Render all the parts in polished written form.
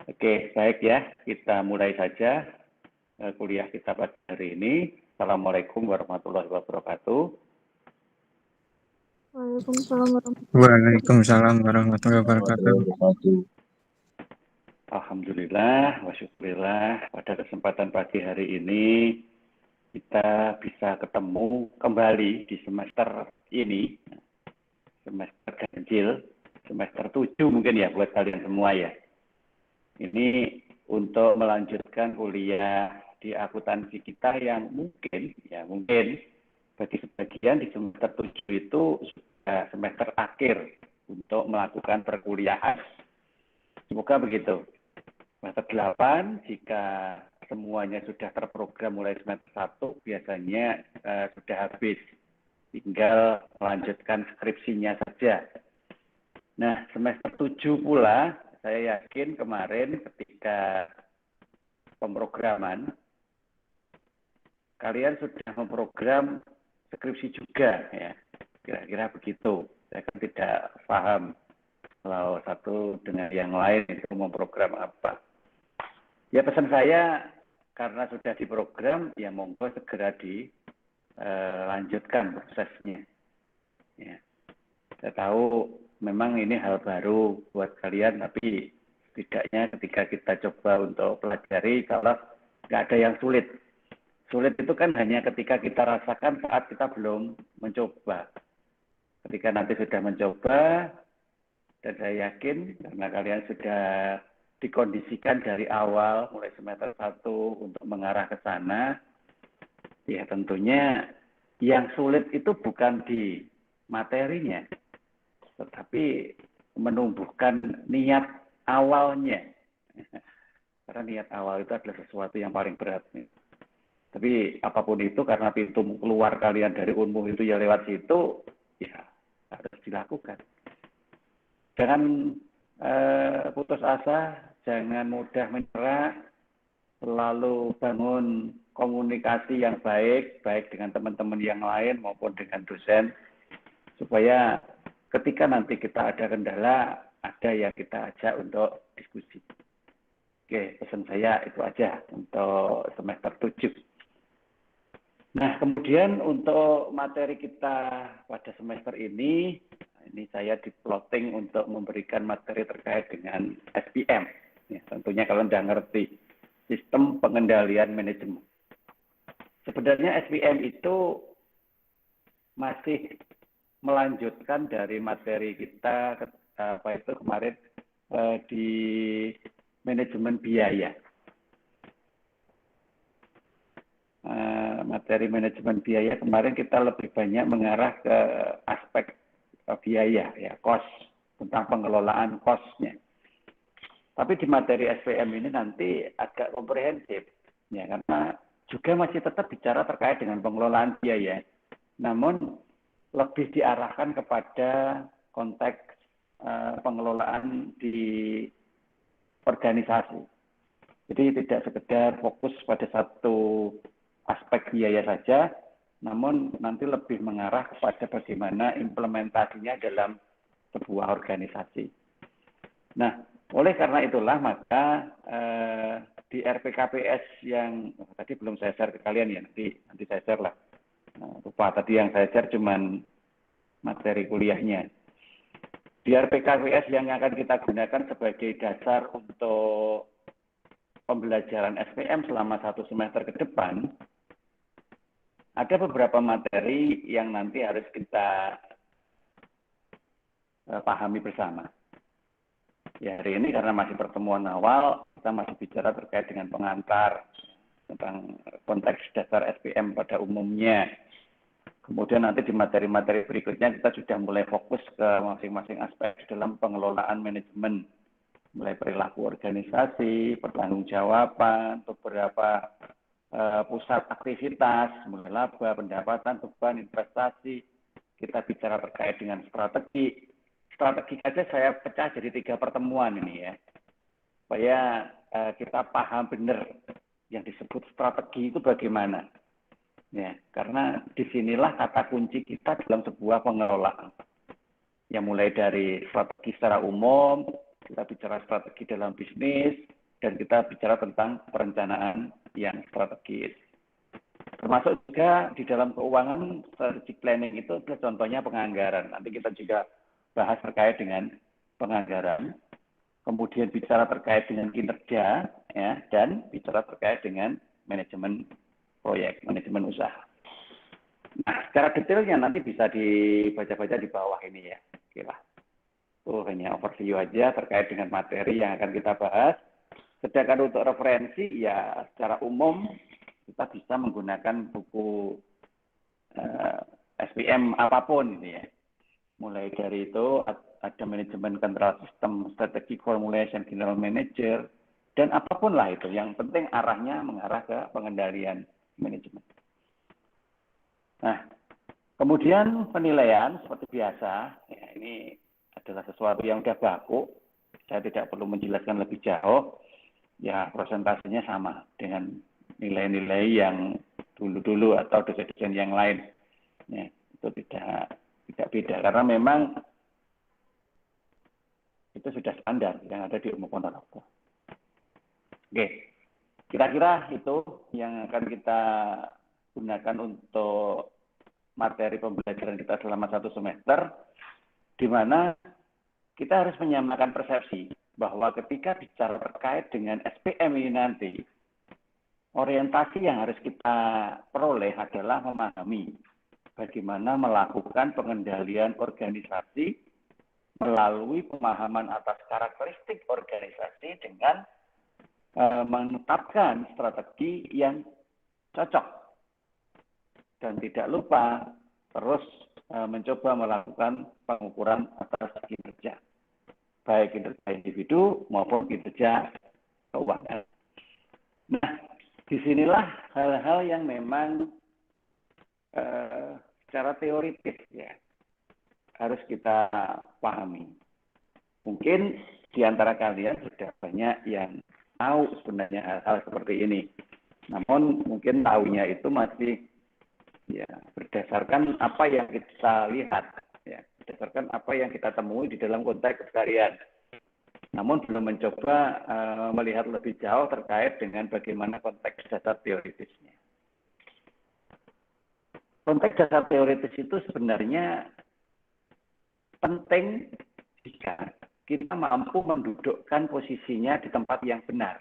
Oke, baik ya. Kita mulai saja kuliah kita pada hari ini. Assalamualaikum warahmatullahi wabarakatuh. Waalaikumsalam warahmatullahi wabarakatuh. Alhamdulillah, wasyukurillah. Pada kesempatan pagi hari ini kita bisa ketemu kembali di semester ini, semester ganjil, semester 7 mungkin ya buat kalian semua ya. Ini untuk melanjutkan kuliah di akuntansi kita yang mungkin bagi sebagian di semester 7 itu sudah semester akhir untuk melakukan perkuliahan. Semoga begitu. Semester 8 jika semuanya sudah terprogram mulai semester 1 biasanya sudah habis. Tinggal melanjutkan skripsinya saja. Nah, semester 7 pula saya yakin kemarin ketika pemrograman kalian sudah memprogram skripsi juga ya. Kira-kira begitu. Saya kan tidak paham kalau satu dengan yang lain itu memprogram apa. Ya pesan saya karena sudah diprogram ya monggo segera dilanjutkan prosesnya. Ya. Saya tahu memang ini hal baru buat kalian, tapi setidaknya ketika kita coba untuk pelajari, kalau nggak ada yang sulit. Sulit itu kan hanya ketika kita rasakan saat kita belum mencoba. Ketika nanti sudah mencoba, dan saya yakin karena kalian sudah dikondisikan dari awal, mulai semester 1 untuk mengarah ke sana, ya tentunya yang sulit itu bukan di materinya, tetapi menumbuhkan niat awalnya. Karena niat awal itu adalah sesuatu yang paling berat. Tapi apapun itu, karena pintu keluar kalian dari Unmu itu ya lewat situ, ya harus dilakukan. Jangan putus asa, jangan mudah menyerah, selalu bangun komunikasi yang baik dengan teman-teman yang lain maupun dengan dosen, supaya ketika nanti kita ada kendala, ada yang kita ajak untuk diskusi. Oke, pesan saya itu aja untuk semester 7. Nah, kemudian untuk materi kita pada semester ini saya di-plotting untuk memberikan materi terkait dengan SPM. Ya, tentunya kalian sudah ngerti, sistem pengendalian manajemen. Sebenarnya SPM itu masih melanjutkan dari materi kita kemarin di manajemen biaya. Materi manajemen biaya kemarin kita lebih banyak mengarah ke aspek biaya, ya, cost, tentang pengelolaan cost-nya. Tapi di materi SPM ini nanti agak komprehensif, ya, karena juga masih tetap bicara terkait dengan pengelolaan biaya, namun lebih diarahkan kepada konteks pengelolaan di organisasi. Jadi tidak sekedar fokus pada satu aspek biaya saja, namun nanti lebih mengarah kepada bagaimana implementasinya dalam sebuah organisasi. Nah, oleh karena itulah maka di RPKPS yang tadi belum saya share ke kalian ya, nanti saya share lah. Lupa tadi yang saya share cuman materi kuliahnya. Di RPKPS yang akan kita gunakan sebagai dasar untuk pembelajaran SPM selama 1 semester ke depan, ada beberapa materi yang nanti harus kita pahami bersama. Ya, hari ini karena masih pertemuan awal, kita masih bicara terkait dengan pengantar, tentang konteks dasar SPM pada umumnya. Kemudian nanti di materi-materi berikutnya kita sudah mulai fokus ke masing-masing aspek dalam pengelolaan manajemen. Mulai perilaku organisasi, pertanggungjawaban, beberapa pusat aktivitas, mulai laba, pendapatan, beban, investasi. Kita bicara terkait dengan strategi. Strategi aja saya pecah jadi 3 pertemuan ini ya. Supaya kita paham benar yang disebut strategi itu bagaimana. Ya, karena disinilah kata kunci kita dalam sebuah pengelolaan. Yang mulai dari strategi secara umum, kita bicara strategi dalam bisnis, dan kita bicara tentang perencanaan yang strategis. Termasuk juga di dalam keuangan strategic planning itu contohnya penganggaran. Nanti kita juga bahas terkait dengan penganggaran. Kemudian bicara terkait dengan kinerja, ya, dan bicara terkait dengan manajemen proyek, manajemen usaha. Nah, secara detailnya nanti bisa dibaca-baca di bawah ini ya. Oke lah. Itu hanya overview aja terkait dengan materi yang akan kita bahas. Sedangkan untuk referensi, ya secara umum kita bisa menggunakan buku SPM apapun ini ya. Mulai dari itu ada manajemen control system, strategic formulation, general manager, dan apapun lah itu. Yang penting arahnya mengarah ke pengendalian manajemen. Nah, kemudian penilaian seperti biasa, ya, ini adalah sesuatu yang sudah baku. Saya tidak perlu menjelaskan lebih jauh. Ya, prosentasenya sama dengan nilai-nilai yang dulu-dulu atau dosen-dosen yang lain. Ya, itu tidak beda karena memang itu sudah standar yang ada di ilmu kontraktor. Oke, kira-kira itu yang akan kita gunakan untuk materi pembelajaran kita selama 1 semester, di mana kita harus menyamakan persepsi bahwa ketika bicara terkait dengan SPM ini nanti, orientasi yang harus kita peroleh adalah memahami bagaimana melakukan pengendalian organisasi melalui pemahaman atas karakteristik organisasi dengan menetapkan strategi yang cocok. Dan tidak lupa terus mencoba melakukan pengukuran atas kinerja. Baik kinerja individu maupun kinerja keuangan. Nah, disinilah hal-hal yang memang secara teoritis ya harus kita pahami. Mungkin di antara kalian sudah banyak yang tahu sebenarnya hal-hal seperti ini. Namun mungkin tahunya itu masih ya berdasarkan apa yang kita lihat, ya berdasarkan apa yang kita temui di dalam konteks keseharian. Namun belum mencoba melihat lebih jauh terkait dengan bagaimana konteks dasar teoritisnya. Konteks dasar teoritis itu sebenarnya penting jika kita mampu mendudukkan posisinya di tempat yang benar.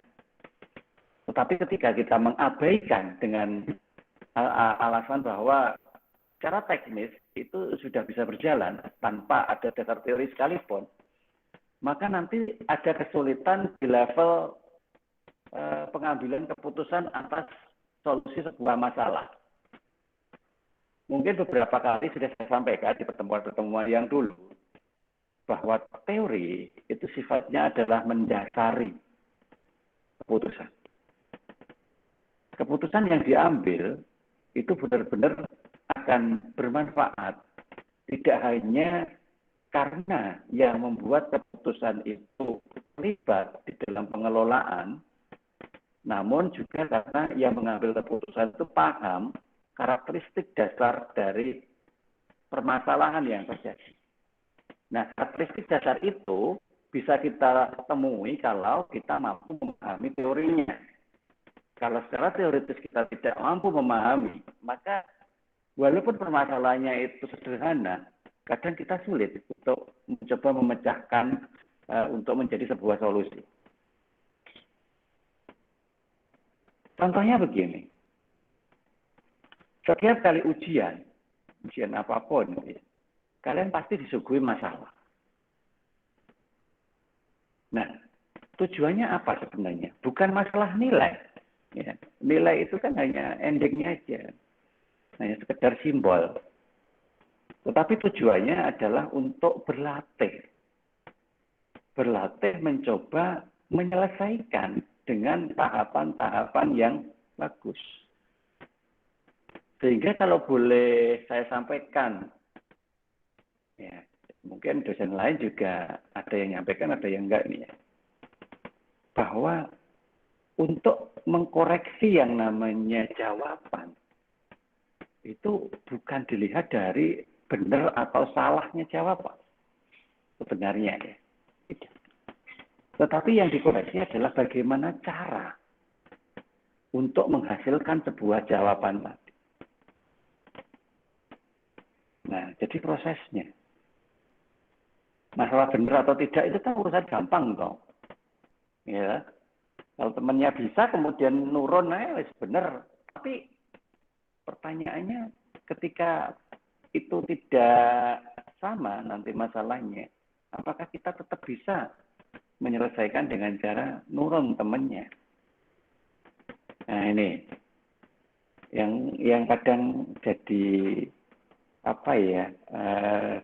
Tetapi ketika kita mengabaikan dengan alasan bahwa secara teknis itu sudah bisa berjalan tanpa ada dasar teori sekalipun, maka nanti ada kesulitan di level pengambilan keputusan atas solusi sebuah masalah. Mungkin beberapa kali sudah saya sampaikan di pertemuan-pertemuan yang dulu, bahwa teori itu sifatnya adalah mendasari keputusan. Keputusan yang diambil itu benar-benar akan bermanfaat, tidak hanya karena yang membuat keputusan itu terlibat di dalam pengelolaan, namun juga karena yang mengambil keputusan itu paham karakteristik dasar dari permasalahan yang terjadi. Nah, karakteristik dasar itu bisa kita temui kalau kita mampu memahami teorinya. Kalau secara teoritis kita tidak mampu memahami, maka walaupun permasalahannya itu sederhana, kadang kita sulit untuk mencoba memecahkan untuk menjadi sebuah solusi. Contohnya begini, setiap kali ujian apapun, kalian pasti disuguhi masalah. Nah, tujuannya apa sebenarnya? Bukan masalah nilai. Ya, nilai itu kan hanya endingnya aja, hanya sekedar simbol. Tetapi tujuannya adalah untuk berlatih mencoba menyelesaikan dengan tahapan-tahapan yang bagus. Sehingga kalau boleh saya sampaikan, ya mungkin dosen lain juga ada yang nyampaikan, ada yang enggak nih ya, bahwa untuk mengkoreksi yang namanya jawaban itu bukan dilihat dari benar atau salahnya jawaban sebenarnya ya. Tetapi yang dikoreksi adalah bagaimana cara untuk menghasilkan sebuah jawaban tadi. Nah, jadi prosesnya. Masalah benar atau tidak itu kan urusan gampang toh. Ya. Kalau temannya bisa kemudian nurun benar. Tapi pertanyaannya ketika itu tidak sama nanti masalahnya, apakah kita tetap bisa menyelesaikan dengan cara nurun temannya? Nah ini yang kadang jadi apa ya,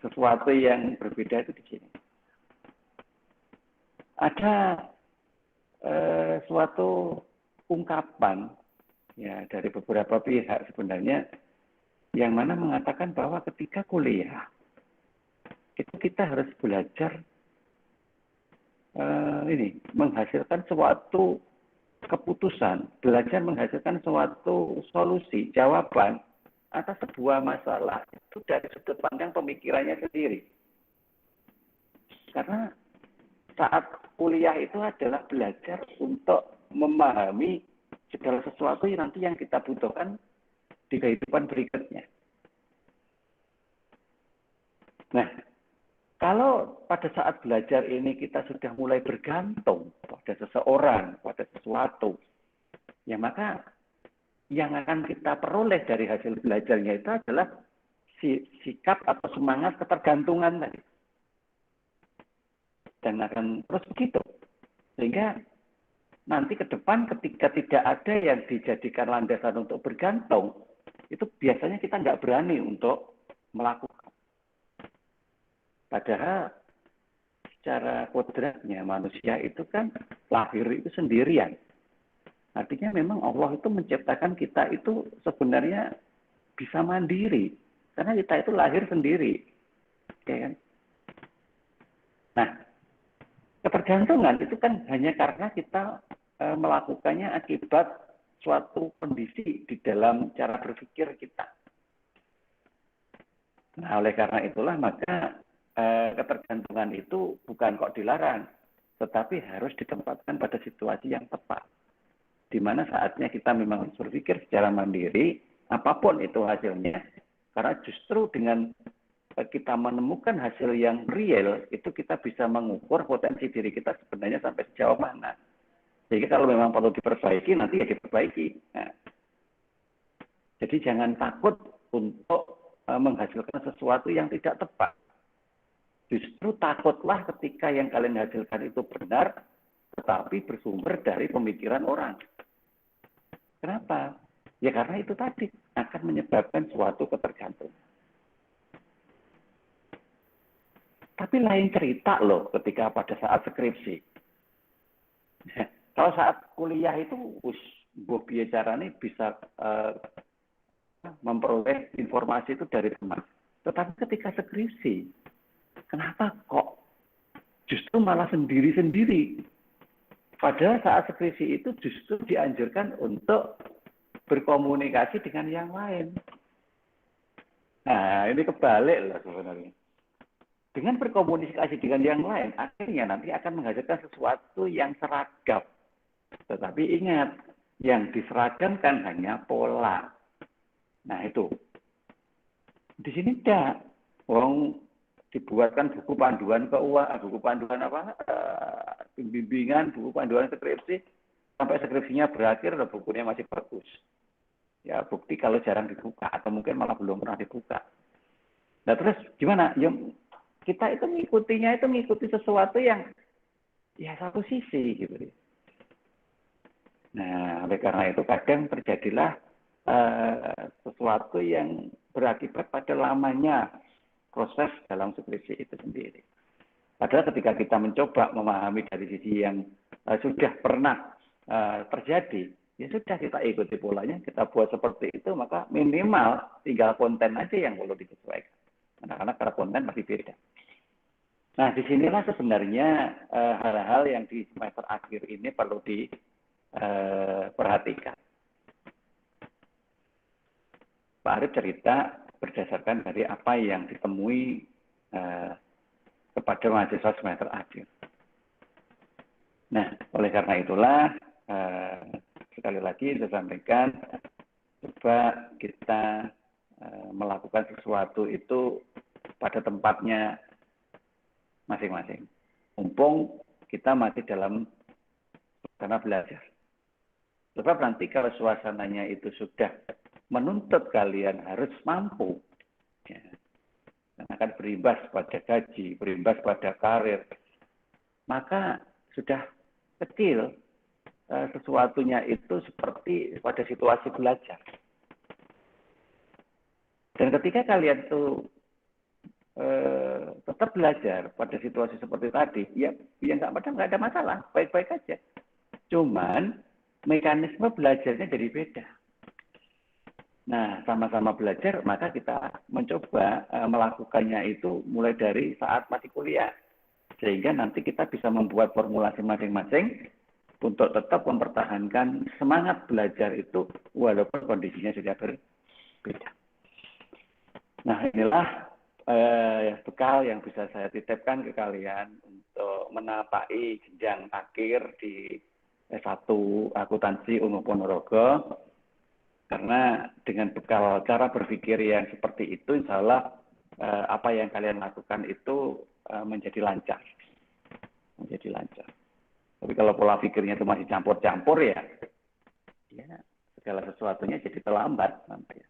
sesuatu yang berbeda itu di sini. Ada suatu ungkapan ya dari beberapa pihak sebenarnya yang mana mengatakan bahwa ketika kuliah itu kita harus belajar menghasilkan suatu keputusan, belajar menghasilkan suatu solusi, jawaban atas sebuah masalah itu dari sudut pandang pemikirannya sendiri. Karena saat kuliah itu adalah belajar untuk memahami segala sesuatu yang nanti yang kita butuhkan di kehidupan berikutnya. Nah, kalau pada saat belajar ini kita sudah mulai bergantung pada seseorang, pada sesuatu, ya maka yang akan kita peroleh dari hasil belajarnya itu adalah sikap atau semangat ketergantungan tadi. Dan akan terus begitu. Sehingga nanti ke depan ketika tidak ada yang dijadikan landasan untuk bergantung, itu biasanya kita nggak berani untuk melakukan. Padahal secara kodratnya manusia itu kan lahir itu sendirian. Artinya memang Allah itu menciptakan kita itu sebenarnya bisa mandiri. Karena kita itu lahir sendiri. Ya kan? Nah, ketergantungan itu kan hanya karena kita melakukannya akibat suatu kondisi di dalam cara berpikir kita. Nah, oleh karena itulah maka ketergantungan itu bukan kok dilarang, tetapi harus ditempatkan pada situasi yang tepat. Di mana saatnya kita memang harus berpikir secara mandiri, apapun itu hasilnya. Karena justru dengan kita menemukan hasil yang real, itu kita bisa mengukur potensi diri kita sebenarnya sampai sejauh mana. Jadi kalau memang perlu diperbaiki, nanti ya diperbaiki. Nah, jadi jangan takut untuk menghasilkan sesuatu yang tidak tepat. Justru takutlah ketika yang kalian hasilkan itu benar, tetapi bersumber dari pemikiran orang. Kenapa? Ya karena itu tadi akan menyebabkan suatu ketergantungan. Tapi lain cerita loh ketika pada saat skripsi. Kalau saat kuliah itu, bicaranya bisa memperoleh informasi itu dari teman. Tetapi ketika skripsi, kenapa kok justru malah sendiri-sendiri? Padahal saat skripsi itu justru dianjurkan untuk berkomunikasi dengan yang lain. Nah, ini kebalik lah sebenarnya. Dengan berkomunikasi dengan yang lain, akhirnya nanti akan menghasilkan sesuatu yang seragam. Tetapi ingat, yang diseragamkan hanya pola. Nah itu. Di sini tidak. Dibuatkan buku panduan keuangan, buku panduan bimbingan, buku panduan skripsi, sampai skripsinya berakhir, bukunya masih bagus. Ya bukti kalau jarang dibuka, atau mungkin malah belum pernah dibuka. Nah terus gimana? Ya, kita itu mengikuti sesuatu yang ya satu sisi gitu. Nah oleh karena itu kadang terjadilah sesuatu yang berakibat pada lamanya proses dalam skripsi itu sendiri. Padahal ketika kita mencoba memahami dari sisi yang sudah pernah terjadi, ya sudah kita ikuti polanya, kita buat seperti itu, maka minimal tinggal konten aja yang perlu disesuaikan. Karena konten masih beda. Nah, disinilah sebenarnya hal-hal yang di semester akhir ini perlu diperhatikan. Pak Arif cerita berdasarkan dari apa yang ditemui kepada mahasiswa semester akhir. Nah, oleh karena itulah, sekali lagi saya sampaikan, coba kita melakukan sesuatu itu pada tempatnya masing-masing. Mumpung kita masih dalam suasana belajar. Sebab nanti kalau suasananya itu sudah menuntut kalian harus mampu, ya, dan akan berimbas pada gaji, berimbas pada karir, maka sudah kecil sesuatunya itu seperti pada situasi belajar. Dan ketika kalian itu tetap belajar pada situasi seperti tadi, ya nggak ada masalah, baik-baik aja. Cuman mekanisme belajarnya jadi beda. Nah, sama-sama belajar, maka kita mencoba melakukannya itu mulai dari saat masih kuliah. Sehingga nanti kita bisa membuat formulasi masing-masing untuk tetap mempertahankan semangat belajar itu walaupun kondisinya sudah berbeda. Nah, inilah bekal yang bisa saya titipkan ke kalian untuk menapai jenjang akhir di S1 Akuntansi Unmu Ponorogo. Karena dengan bekal cara berpikir yang seperti itu, insya Allah apa yang kalian lakukan itu menjadi lancar. Menjadi lancar. Tapi kalau pola pikirnya itu masih campur-campur ya segala sesuatunya jadi terlambat nanti.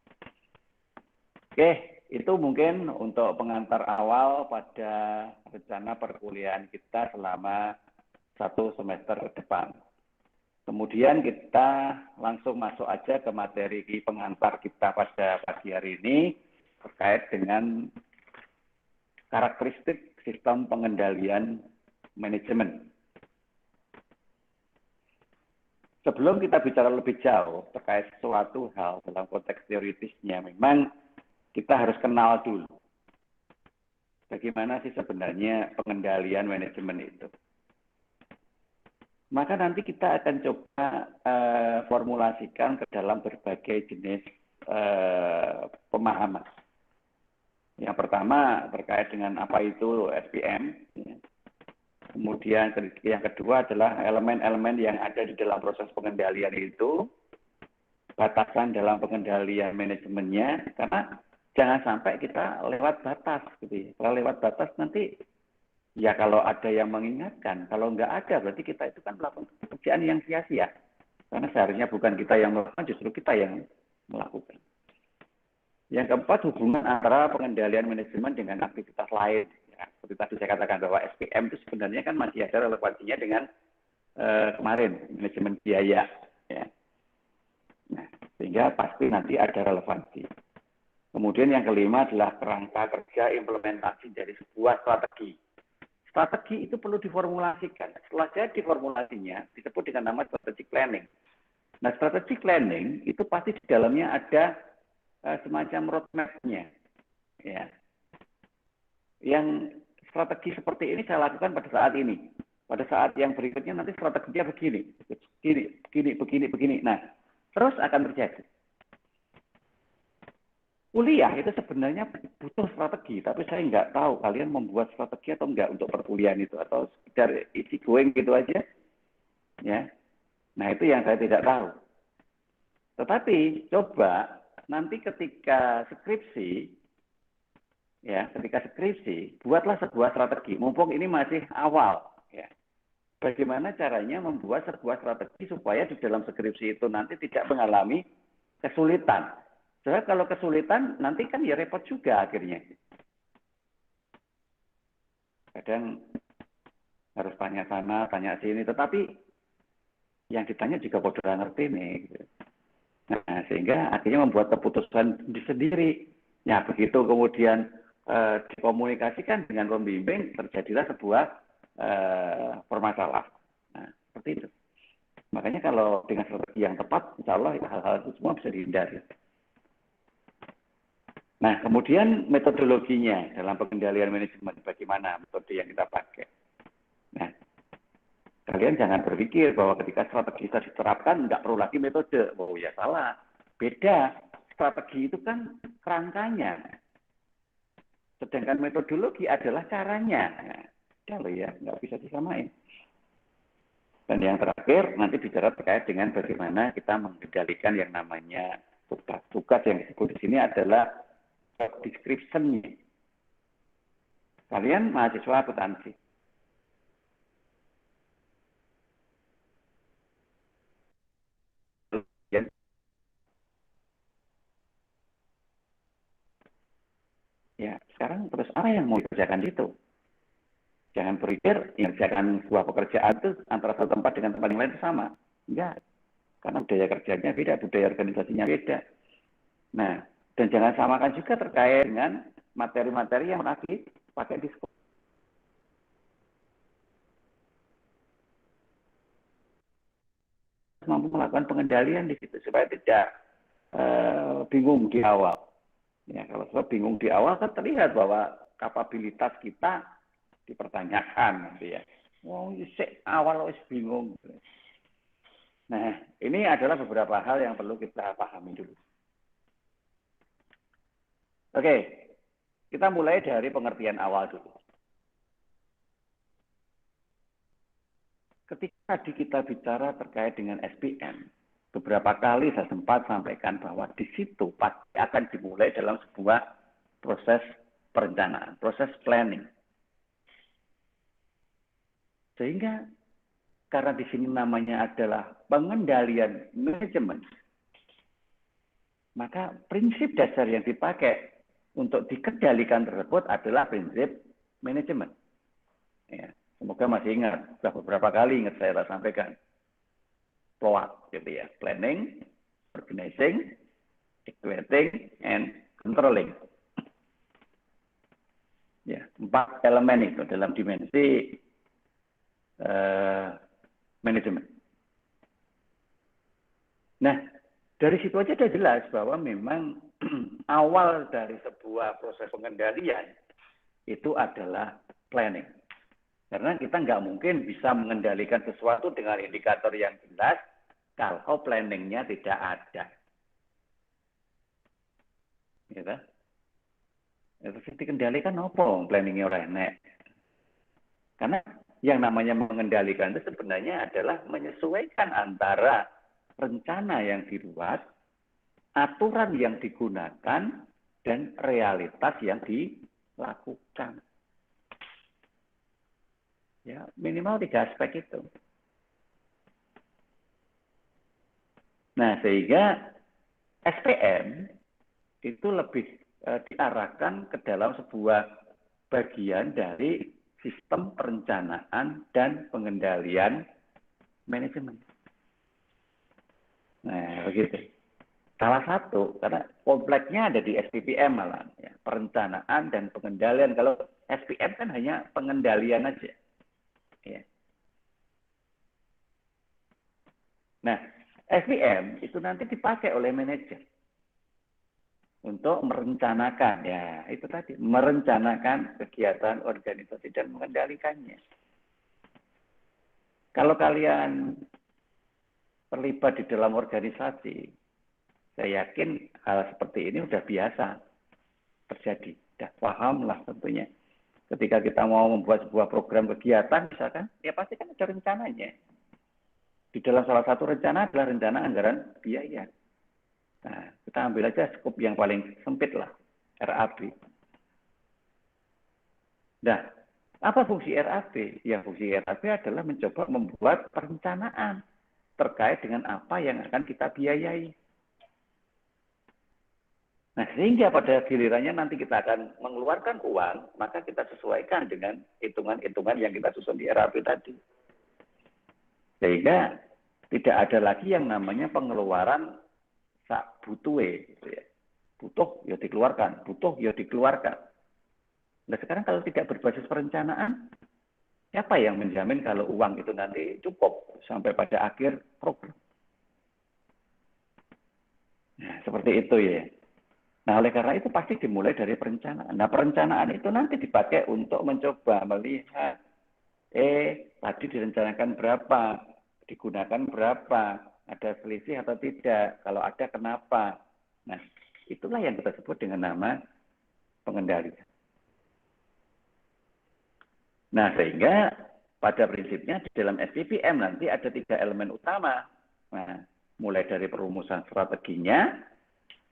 Oke, itu mungkin untuk pengantar awal pada rencana perkuliahan kita selama 1 semester ke depan. Kemudian kita langsung masuk aja ke materi pengantar kita pada pagi hari ini terkait dengan karakteristik sistem pengendalian manajemen. Sebelum kita bicara lebih jauh terkait suatu hal dalam konteks teoritisnya, memang kita harus kenal dulu bagaimana sih sebenarnya pengendalian manajemen itu. Maka nanti kita akan coba formulasikan ke dalam berbagai jenis pemahaman. Yang pertama terkait dengan apa itu SPM. Kemudian yang kedua adalah elemen-elemen yang ada di dalam proses pengendalian itu, batasan dalam pengendalian manajemennya, karena jangan sampai kita lewat batas. Gitu. Kalau lewat batas nanti ya kalau ada yang mengingatkan, kalau nggak ada berarti kita itu kan melakukan pekerjaan yang sia-sia. Karena seharusnya bukan kita yang melakukan, justru kita yang melakukan. Yang keempat, hubungan antara pengendalian manajemen dengan aktivitas lain. Ya, seperti tadi saya katakan bahwa SPM itu sebenarnya kan masih ada relevansinya dengan kemarin, manajemen biaya. Ya. Nah, sehingga pasti nanti ada relevansi. Kemudian yang kelima adalah kerangka kerja implementasi dari sebuah strategi. Strategi itu perlu diformulasikan. Setelah jadi formulasinya, disebut dengan nama strategic planning. Nah, strategic planning itu pasti di dalamnya ada semacam roadmap-nya. Ya. Yang strategi seperti ini saya lakukan pada saat ini. Pada saat yang berikutnya nanti strateginya begini. Nah, terus akan terjadi. Kuliah itu sebenarnya butuh strategi, tapi saya nggak tahu kalian membuat strategi atau enggak untuk perkuliahan itu, atau sekedar easy going gitu aja. Ya. Nah, itu yang saya tidak tahu. Tetapi coba nanti ketika skripsi, buatlah sebuah strategi. Mumpung ini masih awal. Ya. Bagaimana caranya membuat sebuah strategi supaya di dalam skripsi itu nanti tidak mengalami kesulitan. Soalnya kalau kesulitan, nanti kan ya repot juga akhirnya. Kadang harus tanya sana, tanya sini, tetapi yang ditanya juga bodoh ngerti nih. Gitu. Nah, sehingga akhirnya membuat keputusan sendiri. Ya, begitu kemudian dikomunikasikan dengan pembimbing, terjadilah sebuah permasalahan. Nah, seperti itu. Makanya kalau dengan strategi yang tepat, insya Allah hal-hal itu semua bisa dihindari. Nah, kemudian metodologinya dalam pengendalian manajemen, bagaimana metode yang kita pakai. Nah, kalian jangan berpikir bahwa ketika strategi kita diterapkan, nggak perlu lagi metode. Oh ya salah, beda. Strategi itu kan kerangkanya. Sedangkan metodologi adalah caranya. Nah, kalau ya, nggak bisa disamain. Dan yang terakhir nanti bicara terkait dengan bagaimana kita mengendalikan yang namanya tugas. Tugas yang disebut di sini adalah job description. Kalian mahasiswa akuntansi. Ya, sekarang terus apa yang mau dikerjakan itu? Jangan berpikir mengerjakan sebuah pekerjaan itu antara satu tempat dengan tempat yang lain itu sama. Enggak. Karena budaya kerjanya beda, budaya organisasinya beda. Nah, dan jangan samakan juga terkait dengan materi-materi yang pernah dipakai di sekolah. Mampu melakukan pengendalian di situ supaya tidak bingung di awal. Ya, kalau bingung di awal kan terlihat bahwa kapabilitas kita dipertanyakan, gitu ya. Wong awal wis bingung. Nah, ini adalah beberapa hal yang perlu kita pahami dulu. Oke, kita mulai dari pengertian awal dulu. Ketika tadi kita bicara terkait dengan SPM, beberapa kali saya sempat sampaikan bahwa di situ pasti akan dimulai dalam sebuah proses perencanaan, proses planning. Sehingga karena di sini namanya adalah pengendalian manajemen, maka prinsip dasar yang dipakai untuk dikendalikan tersebut adalah prinsip manajemen. Ya, semoga masih ingat, sudah beberapa kali ingat saya sampaikan. PLOA, gitu ya, planning, organizing, evaluating, and controlling. Ya, 4 elemen itu dalam dimensi manajemen. Nah, dari situ aja sudah jelas bahwa memang awal dari sebuah proses pengendalian itu adalah planning. Karena kita nggak mungkin bisa mengendalikan sesuatu dengan indikator yang jelas kalau planningnya tidak ada. Gitu. Itu dikendalikan apa planningnya ora enek. Karena yang namanya mengendalikan itu sebenarnya adalah menyesuaikan antara rencana yang dibuat, aturan yang digunakan, dan realitas yang dilakukan. Ya, minimal 3 aspek itu. Nah, sehingga SPM itu lebih diarahkan ke dalam sebuah bagian dari sistem perencanaan dan pengendalian manajemen. Nah, begitu. Salah satu, karena kompleksnya ada di SPPM malah. Ya, perencanaan dan pengendalian. Kalau SPM kan hanya pengendalian aja. Ya. Nah, SPM itu nanti dipakai oleh manajer untuk merencanakan, ya itu tadi, merencanakan kegiatan organisasi dan mengendalikannya. Kalau kalian terlibat di dalam organisasi, saya yakin hal seperti ini sudah biasa terjadi. Sudah paham lah tentunya. Ketika kita mau membuat sebuah program kegiatan misalkan, ya pasti kan ada rencananya. Di dalam salah satu rencana adalah rencana anggaran biaya. Nah, kita ambil aja skop yang paling sempit lah, RAB. Nah, apa fungsi RAB? Yang fungsi RAB adalah mencoba membuat perencanaan terkait dengan apa yang akan kita biayai. Nah, sehingga pada gilirannya nanti kita akan mengeluarkan uang, maka kita sesuaikan dengan hitungan-hitungan yang kita susun di RAB tadi. Sehingga tidak ada lagi yang namanya pengeluaran sak butuhe. Butuh ya dikeluarkan, butuh ya dikeluarkan. Nah sekarang kalau tidak berbasis perencanaan, siapa yang menjamin kalau uang itu nanti cukup sampai pada akhir program? Nah seperti itu ya. Nah oleh karena itu pasti dimulai dari perencanaan. Nah perencanaan itu nanti dipakai untuk mencoba melihat, tadi direncanakan berapa, digunakan berapa, ada selisih atau tidak, kalau ada kenapa. Nah itulah yang kita sebut dengan nama pengendalian. Nah, sehingga pada prinsipnya di dalam SPPM nanti ada 3 elemen utama. Nah, mulai dari perumusan strateginya,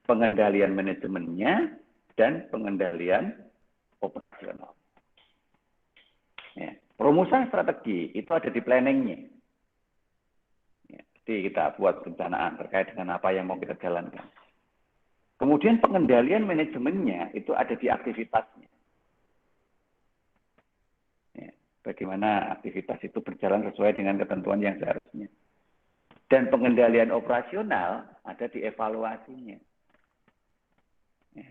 pengendalian manajemennya, dan pengendalian operasional. Ya. Perumusan strategi itu ada di planningnya. Ya. Jadi kita buat perencanaan terkait dengan apa yang mau kita jalankan. Kemudian pengendalian manajemennya itu ada di aktivitasnya. Ya. Bagaimana aktivitas itu berjalan sesuai dengan ketentuan yang seharusnya. Dan pengendalian operasional ada di evaluasinya. Ya.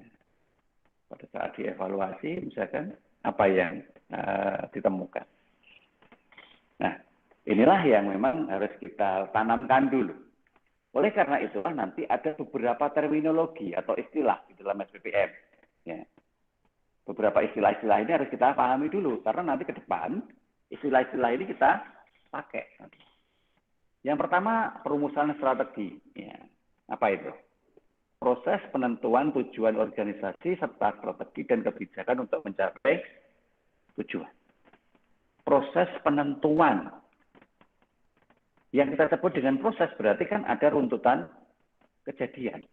Pada saat dievaluasi, misalkan apa yang ditemukan. Nah, inilah yang memang harus kita tanamkan dulu. Oleh karena itulah nanti ada beberapa terminologi atau istilah di dalam SPPM. Ya. Beberapa istilah-istilah ini harus kita pahami dulu, karena nanti ke depan istilah-istilah ini kita pakai. Yang pertama, perumusan strategi. Ya. Apa itu? Proses penentuan tujuan organisasi serta strategi dan kebijakan untuk mencapai tujuan. Proses penentuan. Yang kita sebut dengan proses berarti kan ada runtutan kejadian.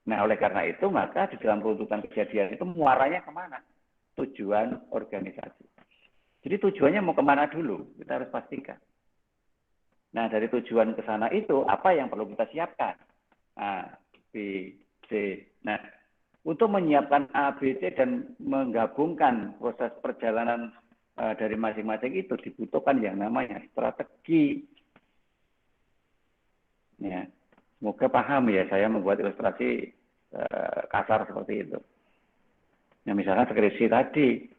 Nah, oleh karena itu maka di dalam runtutan kejadian itu muaranya kemana? Tujuan organisasi. Jadi tujuannya mau kemana dulu? Kita harus pastikan. Nah, dari tujuan ke sana itu apa yang perlu kita siapkan? A, B, C. Nah, untuk menyiapkan A, B, C dan menggabungkan proses perjalanan dari masing-masing itu dibutuhkan yang namanya strategi. Ya, semoga paham ya saya membuat ilustrasi kasar seperti itu. Nah, misalnya skripsi tadi,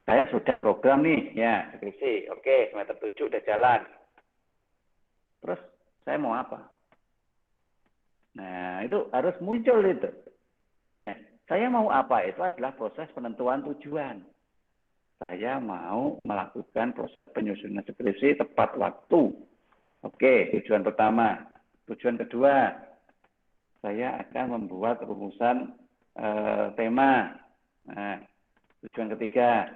saya sudah program nih, ya skripsi, oke, semester 7 udah jalan. Terus saya mau apa? Nah, itu harus muncul itu. Nah, saya mau apa? Itu adalah proses penentuan tujuan. Saya mau melakukan proses penyusunan skripsi tepat waktu. Oke, tujuan pertama. Tujuan kedua, saya akan membuat rumusan tema. Nah, tujuan ketiga,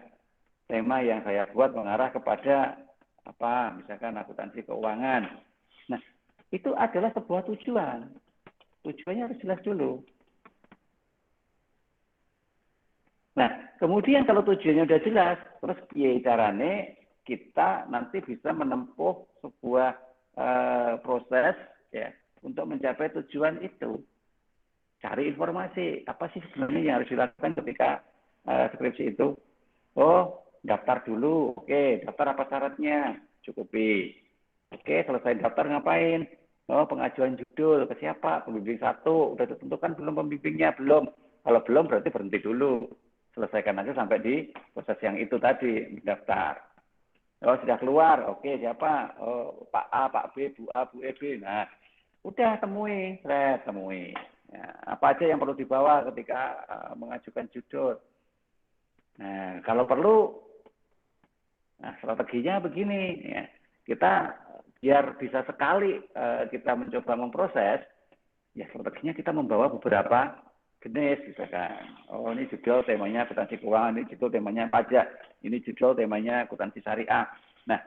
tema yang saya buat mengarah kepada apa? Misalkan akuntansi keuangan. Nah, itu adalah sebuah tujuan. Tujuannya harus jelas dulu. Nah, kemudian kalau tujuannya udah jelas, terus piye carane kita nanti bisa menempuh sebuah proses ya untuk mencapai tujuan itu. Cari informasi, apa sih sebenarnya yang harus dilakukan ketika skripsi itu? Oh, daftar dulu. Oke, daftar apa syaratnya? Cukupi. Oke, selesai daftar ngapain? Oh, pengajuan judul ke siapa? Pembimbing 1. Udah ditentukan belum pembimbingnya? Belum. Kalau belum berarti berhenti dulu. Selesaikan aja sampai di proses yang itu tadi, mendaftar. Oh, sudah keluar. Oke, siapa? Oh, Pak A, Pak B, Bu A, Bu E, B. Nah, udah temui. Temui. Ya, apa aja yang perlu dibawa ketika mengajukan judul. Nah, kalau perlu, nah, strateginya begini. Ya. Kita biar bisa sekali kita mencoba memproses, ya strateginya kita membawa beberapa jenis, misalkan. Oh, ini judul temanya akuntansi keuangan, ini judul temanya pajak, ini judul temanya akuntansi syariah. Nah,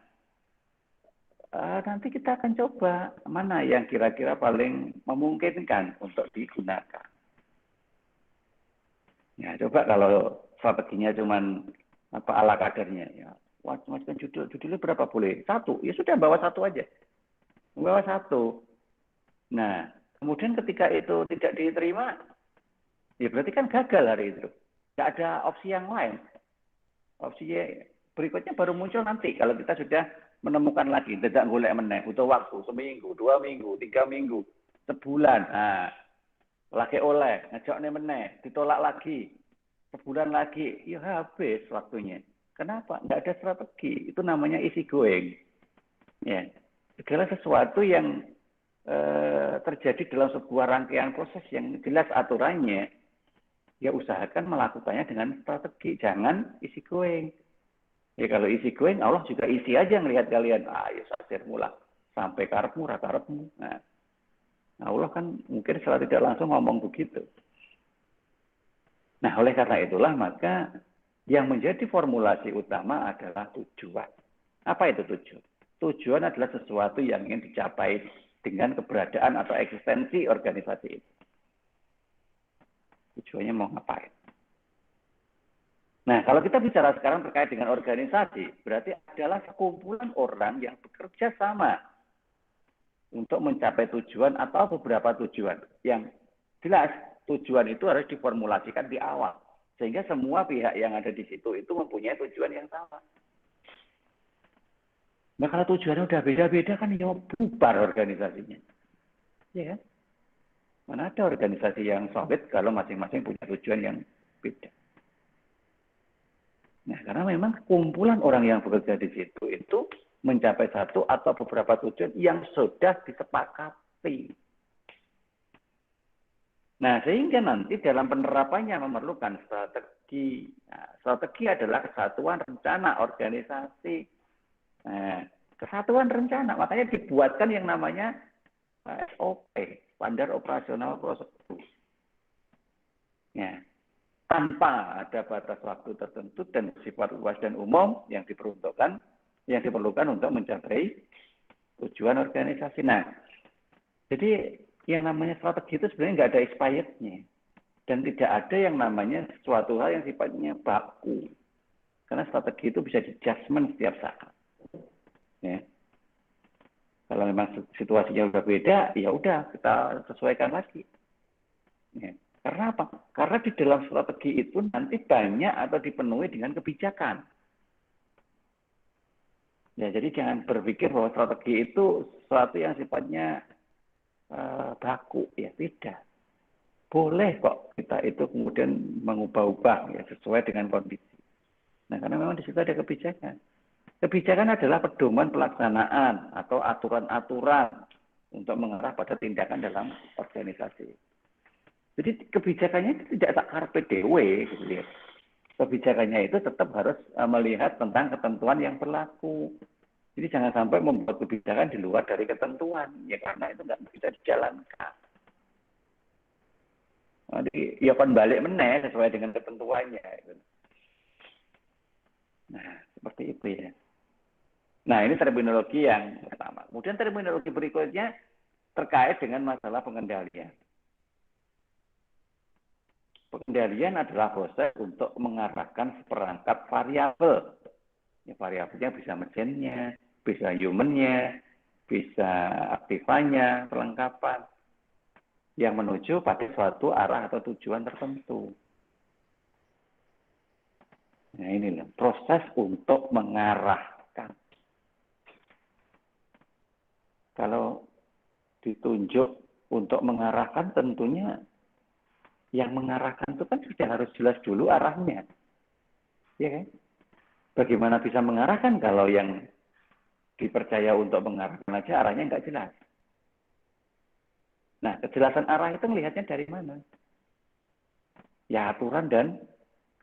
nanti kita akan coba mana yang kira-kira paling memungkinkan untuk digunakan. Ya, coba kalau strateginya cuman apa ala kadarnya, ya. Wah, macam judulnya berapa boleh? 1, ya sudah bawa 1 aja. Bawa 1. Nah, kemudian ketika itu tidak diterima, ya berarti kan gagal hari itu. Tidak ada opsi yang lain. Opsi berikutnya baru muncul nanti kalau kita sudah menemukan lagi. Tidak golek meneh, butuh waktu seminggu, 2 minggu, 3 minggu, sebulan. Nah, lagi oleh, ngajaknya meneh, ditolak lagi, sebulan lagi, ya habis waktunya. Kenapa? Tidak ada strategi. Itu namanya easy going. Ya, segala sesuatu yang terjadi dalam sebuah rangkaian proses yang jelas aturannya, ya usahakan melakukannya dengan strategi, jangan easy going. Ya kalau easy going, Allah juga easy aja ngelihat kalian. Ayo satir mula sampai karepmu, karepmu. Nah, Allah kan mungkin secara tidak langsung ngomong begitu. Nah, oleh karena itulah maka Yang menjadi formulasi utama adalah tujuan. Apa itu tujuan? Tujuan adalah sesuatu yang ingin dicapai dengan keberadaan atau eksistensi organisasi itu. Tujuannya mau ngapain? Nah, kalau kita bicara sekarang terkait dengan organisasi, berarti adalah sekumpulan orang yang bekerja sama untuk mencapai tujuan atau beberapa tujuan. Yang jelas, tujuan itu harus diformulasikan di awal. Sehingga semua pihak yang ada di situ itu mempunyai tujuan yang sama. Nah, kalau tujuannya udah beda-beda kan ya bubar organisasinya. Ya kan? Mana ada organisasi yang solid kalau masing-masing punya tujuan yang beda. Nah, karena memang kumpulan orang yang bekerja di situ itu mencapai satu atau beberapa tujuan yang sudah disepakati. Nah, sehingga nanti dalam penerapannya memerlukan strategi. Nah, strategi adalah kesatuan rencana organisasi. Nah, kesatuan rencana, makanya dibuatkan yang namanya SOP, Standar Operasional Prosedur. Ya, tanpa ada batas waktu tertentu dan bersifat luas dan umum yang diperlukan untuk mencapai tujuan organisasi. Nah, jadi yang namanya strategi itu sebenarnya nggak ada expirednya. Dan tidak ada yang namanya suatu hal yang sifatnya baku. Karena strategi itu bisa di-adjustment setiap saat. Ya. Kalau memang situasinya udah beda, ya udah kita sesuaikan lagi. Ya. Karena apa? Karena di dalam strategi itu nanti banyak atau dipenuhi dengan kebijakan. Ya, jadi jangan berpikir bahwa strategi itu sesuatu yang sifatnya baku, ya tidak. Boleh kok kita itu kemudian mengubah-ubah ya sesuai dengan kondisi. Nah, karena memang di situ ada kebijakan. Kebijakan adalah pedoman pelaksanaan atau aturan-aturan untuk mengarah pada tindakan dalam organisasi. Jadi kebijakannya itu tidak tak karpe dewe, gitu ya. Kebijakannya itu tetap harus melihat tentang ketentuan yang berlaku. Jadi jangan sampai membuat kebijakan di luar dari ketentuan, ya karena itu nggak bisa dijalankan. Jadi ya kan balik meneh sesuai dengan ketentuannya. Nah, seperti itu ya. Nah, ini terminologi yang pertama. Kemudian terminologi berikutnya terkait dengan masalah pengendalian. Pengendalian adalah proses untuk mengarahkan seperangkat variabel. Ya, variabelnya bisa mesinnya, bisa humannya, bisa aktifannya, perlengkapan yang menuju pada suatu arah atau tujuan tertentu. Nah, ini proses untuk mengarahkan. Kalau ditunjuk untuk mengarahkan, tentunya yang mengarahkan itu kan sudah harus jelas dulu arahnya. Ya kan? Bagaimana bisa mengarahkan kalau yang dipercaya untuk mengarahkan aja arahnya nggak jelas. Nah, kejelasan arah itu melihatnya dari mana? Ya, aturan dan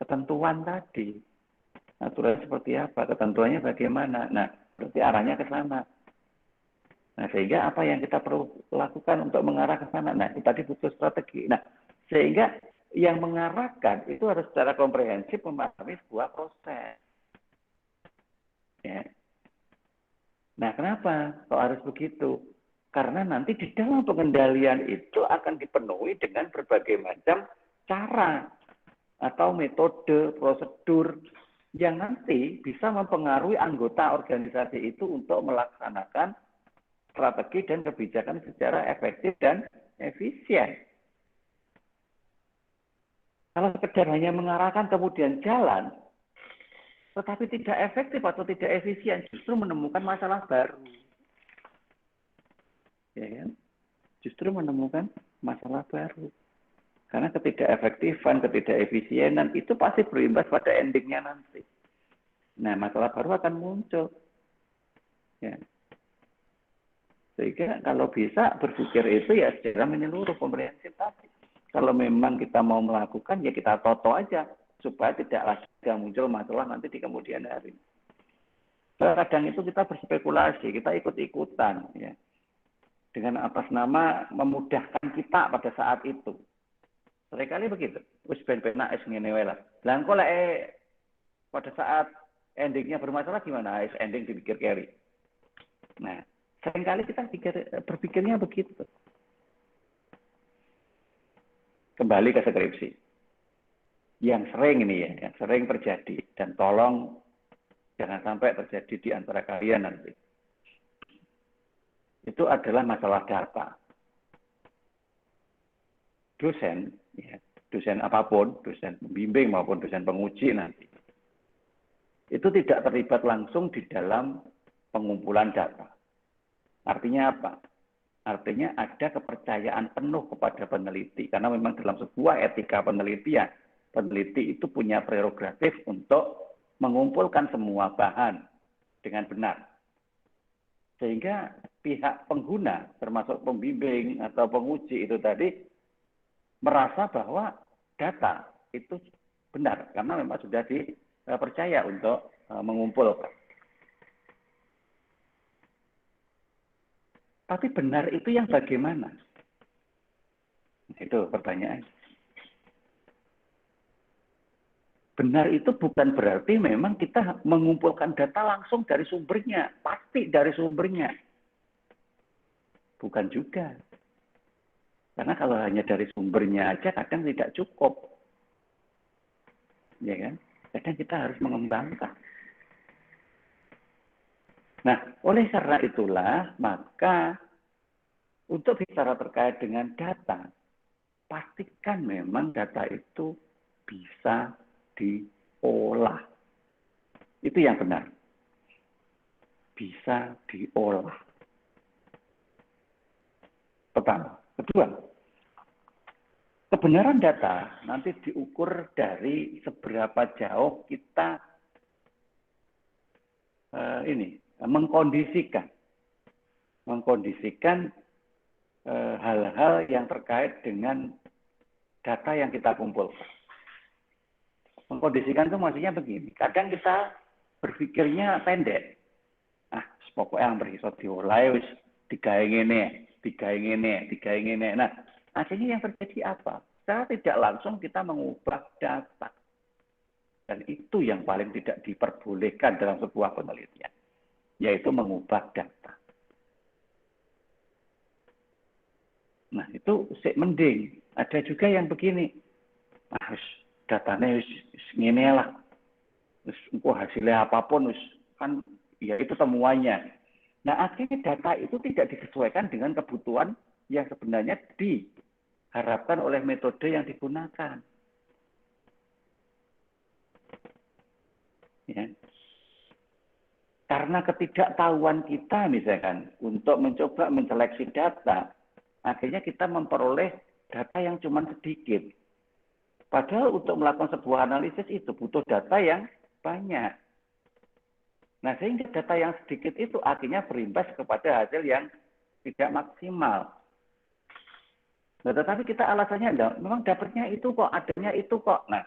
ketentuan tadi. Aturan seperti apa? Ketentuannya bagaimana? Nah, berarti arahnya ke sana. Nah, sehingga apa yang kita perlu lakukan untuk mengarah ke sana? Nah, itu tadi butuh strategi. Nah, sehingga yang mengarahkan itu harus secara komprehensif memahami sebuah proses. Ya. Nah, kenapa kok harus begitu? Karena nanti di dalam pengendalian itu akan dipenuhi dengan berbagai macam cara atau metode, prosedur yang nanti bisa mempengaruhi anggota organisasi itu untuk melaksanakan strategi dan kebijakan secara efektif dan efisien. Kalau sekedar hanya mengarahkan kemudian jalan, tetapi tidak efektif atau tidak efisien, justru menemukan masalah baru. Ya kan? Justru menemukan masalah baru. Karena ketidakefektifan, ketidakefisienan itu pasti berimbas pada endingnya nanti. Nah, masalah baru akan muncul. Ya. Sehingga kalau bisa berpikir itu ya secara menyeluruh, komprehensif tadi. Kalau memang kita mau melakukan, ya kita toto aja. Supaya tidak lagi muncul masalah nanti di kemudian hari. Kadang itu kita berspekulasi, kita ikut-ikutan. Ya. Dengan atas nama memudahkan kita pada saat itu. Seringkali begitu. Wis ben-benak wis ngene wae lah. Lah engko lek Pada saat endingnya bermasalah gimana? Ending dipikir carry. Nah, seringkali kita berpikirnya begitu. Kembali ke skripsi. Yang sering ini ya, yang sering terjadi. Dan tolong jangan sampai terjadi di antara kalian nanti. Itu adalah masalah data. Dosen, ya, dosen apapun, dosen pembimbing maupun dosen penguji nanti, itu tidak terlibat langsung di dalam pengumpulan data. Artinya apa? Artinya ada kepercayaan penuh kepada peneliti. Karena memang dalam sebuah etika penelitian, peneliti itu punya prerogatif untuk mengumpulkan semua bahan dengan benar. Sehingga pihak pengguna, termasuk pembimbing atau penguji itu tadi, merasa bahwa data itu benar. Karena memang sudah dipercaya untuk mengumpulkan. Tapi benar itu yang bagaimana? Itu pertanyaan. Benar itu bukan berarti memang kita mengumpulkan data langsung dari sumbernya. Pasti dari sumbernya. Bukan juga. Karena kalau hanya dari sumbernya aja kadang tidak cukup. Ya kan? Kadang kita harus mengembangkan. Nah, oleh karena itulah, maka untuk bicara terkait dengan data, pastikan memang data itu bisa diolah. Itu yang benar. Bisa diolah. Pertama. Kedua, kebenaran data nanti diukur dari seberapa jauh kita mengkondisikan hal-hal yang terkait dengan data yang kita kumpulkan. Mengkondisikan itu maksudnya begini. Kadang kita berpikirnya pendek. Pokoknya yang beriso diolai wis digawe ngene. Nah, akhirnya yang terjadi apa? Secara tidak langsung kita mengubah data. Dan itu yang paling tidak diperbolehkan dalam sebuah penelitian, yaitu mengubah data. Nah, itu mending. Ada juga yang begini. Datanya ngene lah. Hasilnya apapun kan ya itu temuannya. Nah, akhirnya data itu tidak disesuaikan dengan kebutuhan yang sebenarnya diharapkan oleh metode yang digunakan. Ya. Karena ketidaktahuan kita misalkan untuk mencoba menseleksi data, akhirnya kita memperoleh data yang cuma sedikit. Padahal untuk melakukan sebuah analisis itu butuh data yang banyak. Nah, sehingga data yang sedikit itu akhirnya berimbas kepada hasil yang tidak maksimal. Nah, tetapi kita alasannya memang dapatnya itu kok, adanya itu kok. Nah,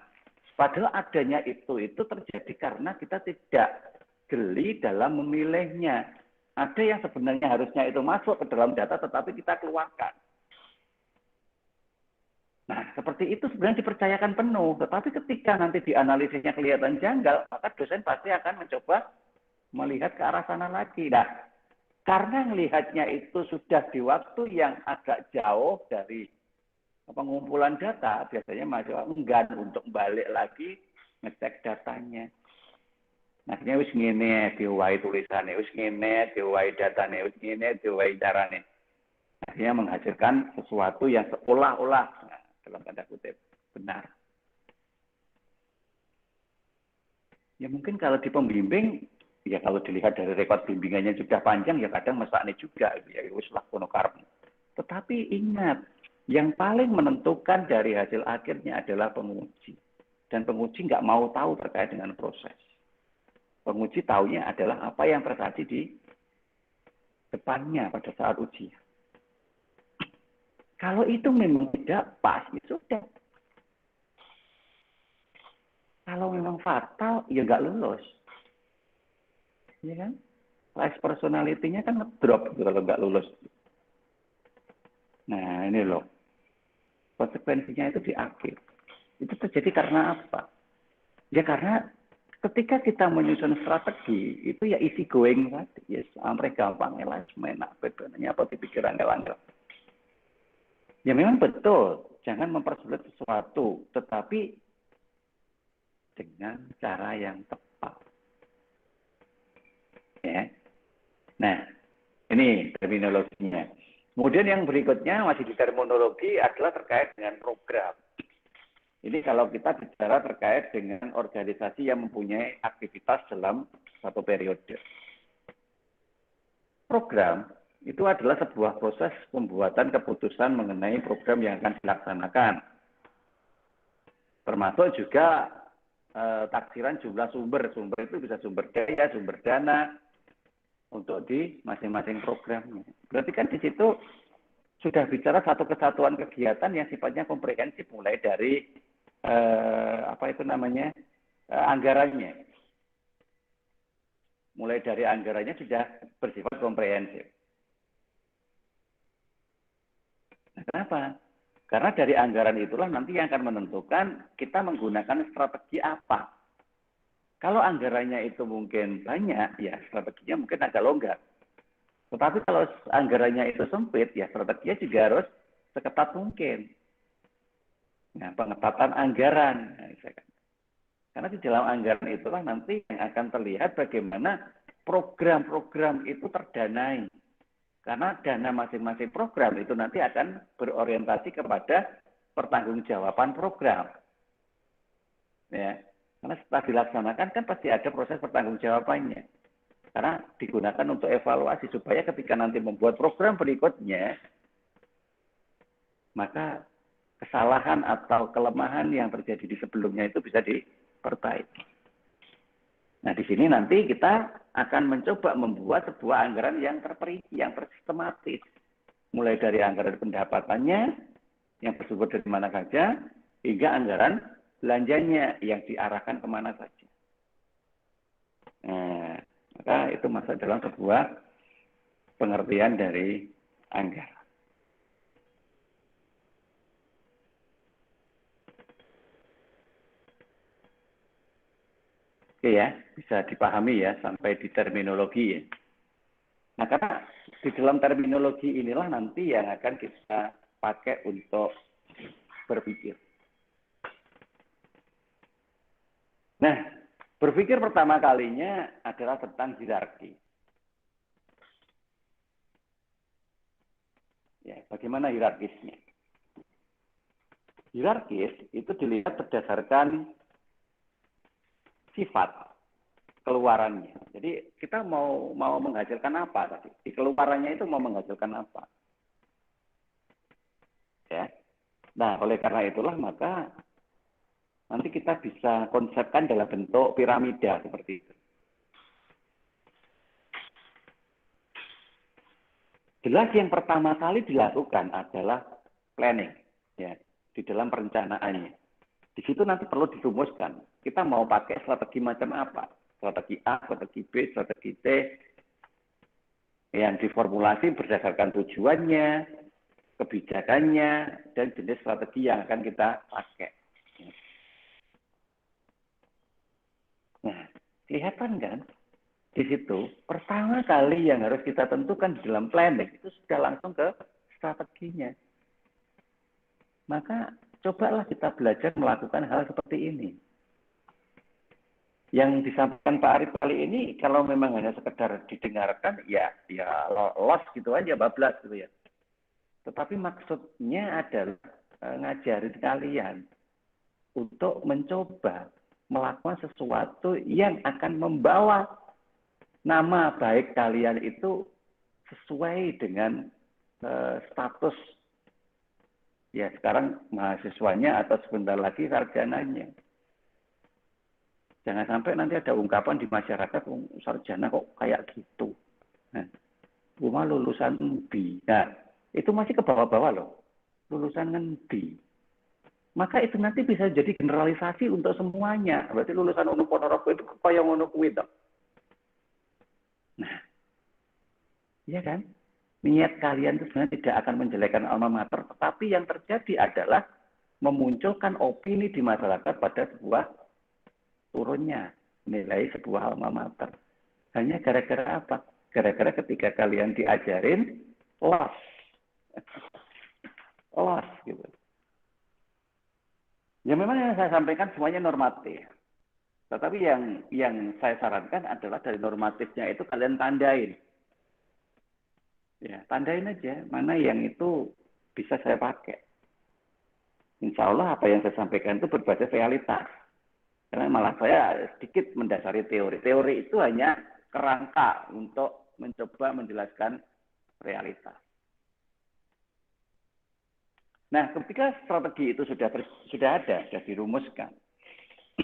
padahal adanya itu terjadi karena kita tidak geli dalam memilihnya. Ada yang sebenarnya harusnya itu masuk ke dalam data, tetapi kita keluarkan. Nah, seperti itu sebenarnya dipercayakan penuh. Tetapi ketika nanti dianalisisnya kelihatan janggal, maka dosen pasti akan mencoba melihat ke arah sana lagi. Nah, karena melihatnya itu sudah di waktu yang agak jauh dari pengumpulan data, biasanya mahasiswa enggan untuk balik lagi ngecek datanya. Akhirnya wis ngene diwai tulisannya, wis ngene diwai datanya, wis ngene diwai carane. Akhirnya menghasilkan sesuatu yang seolah-olah, dalam tanda kutip, benar. Ya mungkin kalau di pembimbing, ya kalau dilihat dari rekod bimbingannya sudah panjang, ya kadang mesakne juga, ya wis lah kono karep. Tetapi ingat, yang paling menentukan dari hasil akhirnya adalah penguji. Dan penguji nggak mau tahu terkait dengan proses. Penguji taunya adalah apa yang terjadi di depannya pada saat ujian. Kalau itu memang tidak pas, ya sudah. Kalau memang fatal, ya nggak lulus. Ya kan? Life personality-nya kan ngedrop gitu kalau nggak lulus. Nah, ini loh. Konsekuensinya itu di akhir. Itu terjadi karena apa? Ya karena ketika kita menyusun strategi, itu ya easy going tadi. Ya, sampai gampang, elah, menak, bedanya apa dipikiran angel-angel. Ya memang betul, jangan mempersulit sesuatu, tetapi dengan cara yang tepat. Ya. Nah, ini terminologinya. Kemudian yang berikutnya masih di terminologi adalah terkait dengan program. Ini kalau kita bicara terkait dengan organisasi yang mempunyai aktivitas dalam satu periode. Program itu adalah sebuah proses pembuatan keputusan mengenai program yang akan dilaksanakan. Termasuk juga taksiran jumlah sumber. Sumber itu bisa sumber daya, sumber dana untuk di masing-masing program. Berarti kan di situ sudah bicara satu kesatuan kegiatan yang sifatnya komprehensif, mulai dari anggarannya. Mulai dari anggarannya sudah bersifat komprehensif. Nah, kenapa? Karena dari anggaran itulah nanti yang akan menentukan kita menggunakan strategi apa. Kalau anggarannya itu mungkin banyak, ya strateginya mungkin agak longgar. Tetapi kalau anggarannya itu sempit, ya strateginya juga harus seketat mungkin. Nah, pengetatan anggaran. Karena di dalam anggaran itulah nanti yang akan terlihat bagaimana program-program itu terdanai. Karena dana masing-masing program itu nanti akan berorientasi kepada pertanggungjawaban program. Ya, karena setelah dilaksanakan kan pasti ada proses pertanggungjawabannya. Karena digunakan untuk evaluasi supaya ketika nanti membuat program berikutnya, maka kesalahan atau kelemahan yang terjadi di sebelumnya itu bisa diperbaiki. Nah, di sini nanti kita akan mencoba membuat sebuah anggaran yang terperinci, yang tersistematis. Mulai dari anggaran pendapatannya, yang bersumber dari mana saja, hingga anggaran belanjanya yang diarahkan kemana saja. Nah, maka itu masuk dalam sebuah pengertian dari anggaran. Oke ya, bisa dipahami ya sampai di terminologi ya. Nah, karena di dalam terminologi inilah nanti yang akan kita pakai untuk berpikir. Nah, berpikir pertama kalinya adalah tentang hierarki. Ya, bagaimana hierarkisnya? Hierarkis itu dilihat berdasarkan sifat keluarannya. Jadi kita mau menghasilkan apa tadi? Di keluarannya itu mau menghasilkan apa? Ya. Nah, oleh karena itulah maka nanti kita bisa konsepkan dalam bentuk piramida seperti itu. Jelas yang pertama kali dilakukan adalah planning, ya, di dalam perencanaannya. Di situ nanti perlu dirumuskan. Kita mau pakai strategi macam apa? Strategi A, strategi B, strategi C. Yang diformulasi berdasarkan tujuannya, kebijakannya, dan jenis strategi yang akan kita pakai. Nah, kelihatan kan? Di situ, pertama kali yang harus kita tentukan di dalam planning, itu sudah langsung ke strateginya. Maka cobalah kita belajar melakukan hal seperti ini. Yang disampaikan Pak Arif kali ini, kalau memang hanya sekedar didengarkan, ya los gitu aja, bablas gitu ya. Tetapi maksudnya adalah ngajarin kalian untuk mencoba melakukan sesuatu yang akan membawa nama baik kalian itu sesuai dengan status ya sekarang mahasiswanya atau sebentar lagi sarjananya. Jangan sampai nanti ada ungkapan di masyarakat, sarjana kok kayak gitu. Nah, cuma lulusan B. Nah, itu masih ke bawah-bawah loh. Lulusan ngendi. Maka itu nanti bisa jadi generalisasi untuk semuanya. Berarti lulusan Unu Ponorogo itu kaya ngono kuwi toh. Nah, iya kan? Niat kalian itu sebenarnya tidak akan menjelekkan alma mater, tetapi yang terjadi adalah memunculkan opini di masyarakat pada sebuah turunnya nilai sebuah alma mater. Hanya gara-gara apa? Gara-gara ketika kalian diajarin, los gitu. Ya memang yang saya sampaikan semuanya normatif. Tetapi yang saya sarankan adalah dari normatifnya itu kalian tandain. Ya, tandain aja mana yang itu bisa saya pakai. Insya Allah apa yang saya sampaikan itu berbasis realitas. Karena malah saya sedikit mendasari teori. Teori itu hanya kerangka untuk mencoba menjelaskan realitas. Nah, ketika strategi itu sudah ada, sudah dirumuskan,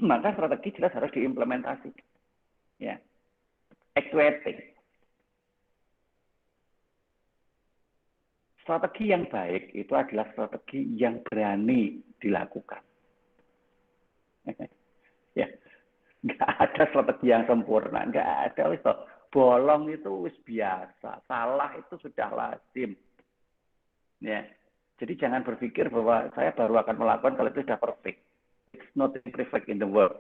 maka strategi jelas harus diimplementasikan. Ya, actuating. Strategi yang baik itu adalah strategi yang berani dilakukan. Ya, nggak ada strategi yang sempurna, nggak ada. Bolong itu wis biasa, salah itu sudah lazim. Ya, jadi jangan berpikir bahwa saya baru akan melakukan kalau itu sudah perfect. It's not perfect in the world.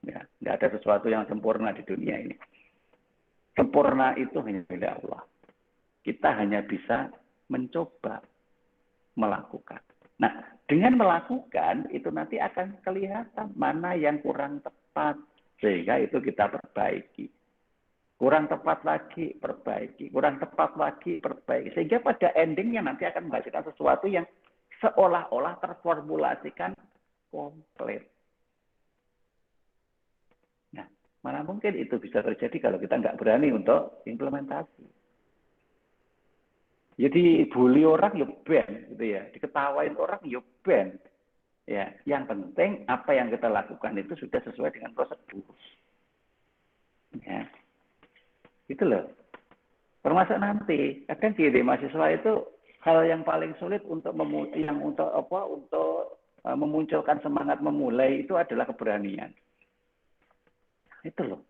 Ya, nggak ada sesuatu yang sempurna di dunia ini. Sempurna itu hanya milik Allah. Kita hanya bisa mencoba melakukan. Nah, dengan melakukan itu nanti akan kelihatan mana yang kurang tepat. Sehingga itu kita perbaiki. Kurang tepat lagi, perbaiki. Kurang tepat lagi, perbaiki. Sehingga pada endingnya nanti akan menghasilkan sesuatu yang seolah-olah terformulasikan komplit. Nah, mana mungkin itu bisa terjadi kalau kita nggak berani untuk implementasi. Jadi bully orang ya ben, gitu ya. Diketawain orang ya ben. Ya, yang penting apa yang kita lakukan itu sudah sesuai dengan prosedur. Ya, gitu loh. Termasuk nanti, kadang gini mahasiswa itu hal yang paling sulit untuk memunculkan semangat memulai itu adalah keberanian. Itu loh.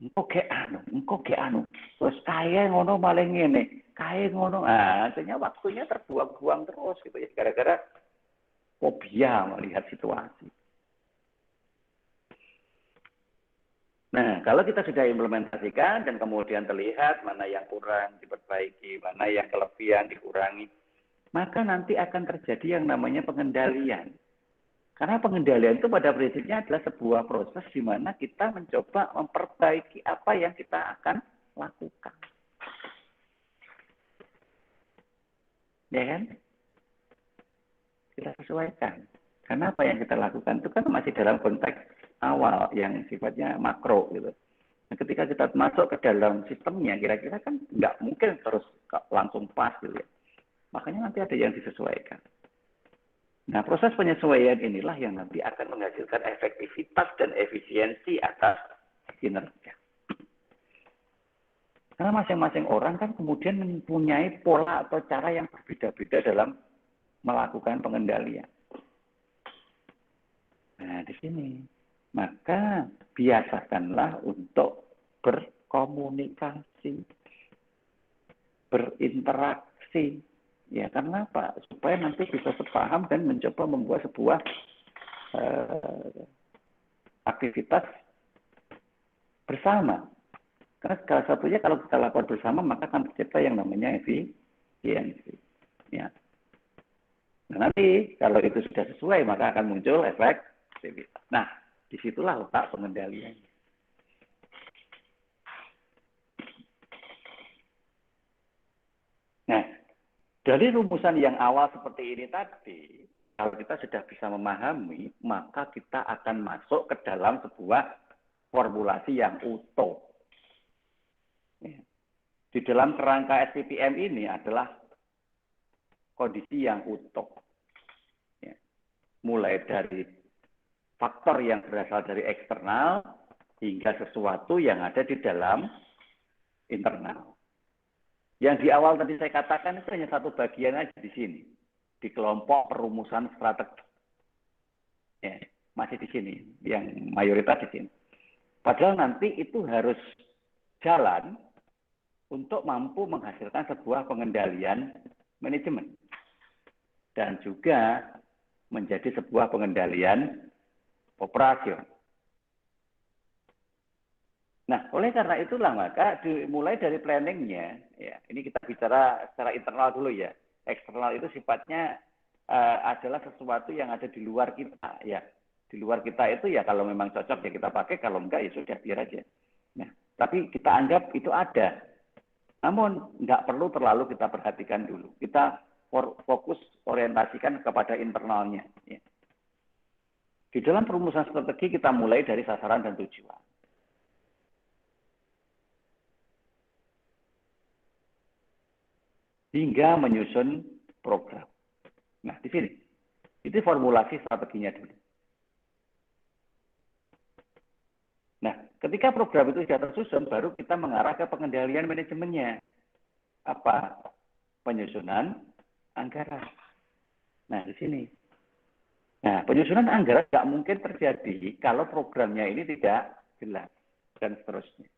Engko ge anu. Terus kaya ngono malah ngene, kaya ngono. Artinya waktunya terbuang-buang terus gitu ya gara-gara fobia melihat situasi. Nah, kalau kita sudah implementasikan dan kemudian terlihat mana yang kurang diperbaiki, mana yang kelebihan dikurangi, maka nanti akan terjadi yang namanya pengendalian. Karena pengendalian itu pada prinsipnya adalah sebuah proses di mana kita mencoba memperbaiki apa yang kita akan lakukan. Ya kan? Kita sesuaikan. Karena apa yang kita lakukan itu kan masih dalam konteks awal yang sifatnya makro gitu. Nah, ketika kita masuk ke dalam sistemnya, kira-kira kan nggak mungkin terus langsung pas gitu ya. Makanya nanti ada yang disesuaikan. Nah, proses penyesuaian inilah yang nanti akan menghasilkan efektivitas dan efisiensi atas kinerja. Karena masing-masing orang kan kemudian mempunyai pola atau cara yang berbeda-beda dalam melakukan pengendalian. Nah, di sini. Maka biasakanlah untuk berkomunikasi, berinteraksi. Ya, karena apa? Supaya nanti bisa sepaham dan mencoba membuat sebuah aktivitas bersama. Karena salah satunya kalau kita lakukan bersama, maka akan tercipta yang namanya efisiensi. Ya. Nah, nanti kalau itu sudah sesuai, maka akan muncul efektivitas. Nah, disitulah letak pengendaliannya. Nah, dari rumusan yang awal seperti ini tadi, kalau kita sudah bisa memahami, maka kita akan masuk ke dalam sebuah formulasi yang utuh. Di dalam kerangka SPPM ini adalah kondisi yang utuh. Mulai dari faktor yang berasal dari eksternal hingga sesuatu yang ada di dalam internal. Yang di awal tadi saya katakan itu hanya satu bagian aja di sini. Di kelompok perumusan strategi. Ya, masih di sini. Yang mayoritas di sini. Padahal nanti itu harus jalan untuk mampu menghasilkan sebuah pengendalian manajemen. Dan juga menjadi sebuah pengendalian operasional. Nah, oleh karena itulah maka dimulai dari planningnya, ya. Ini kita bicara secara internal dulu ya. Eksternal itu sifatnya adalah sesuatu yang ada di luar kita, ya. Di luar kita itu ya kalau memang cocok ya kita pakai, kalau enggak ya sudah biar aja. Nah, tapi kita anggap itu ada. Namun nggak perlu terlalu kita perhatikan dulu. Kita fokus orientasikan kepada internalnya. Ya. Di dalam perumusan strategi kita mulai dari sasaran dan tujuan. Hingga menyusun program. Nah, di sini. Itu formulasi strateginya dulu. Nah, ketika program itu sudah tersusun, baru kita mengarah ke pengendalian manajemennya. Apa? Penyusunan anggaran. Nah, di sini. Nah, penyusunan anggaran tidak mungkin terjadi kalau programnya ini tidak jelas, dan seterusnya.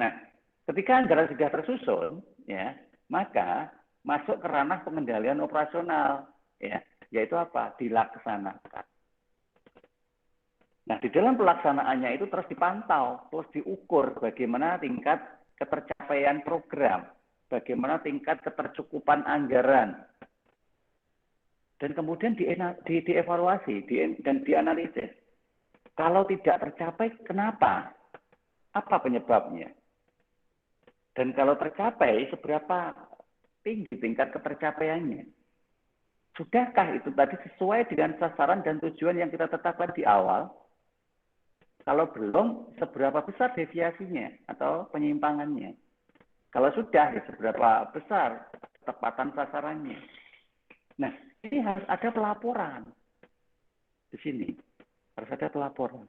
Nah, ketika anggaran sudah tersusun, ya, maka masuk ke ranah pengendalian operasional, ya, yaitu apa? Dilaksanakan. Nah, di dalam pelaksanaannya itu terus dipantau, terus diukur bagaimana tingkat ketercapaian program, bagaimana tingkat ketercukupan anggaran, dan kemudian dievaluasi dan dianalisis. Kalau tidak tercapai, kenapa? Apa penyebabnya? Dan kalau tercapai, seberapa tinggi tingkat ketercapaiannya? Sudahkah itu tadi sesuai dengan sasaran dan tujuan yang kita tetapkan di awal? Kalau belum, seberapa besar deviasinya atau penyimpangannya? Kalau sudah, ya seberapa besar ketepatan sasarannya? Nah, ini harus ada pelaporan. Di sini harus ada pelaporan.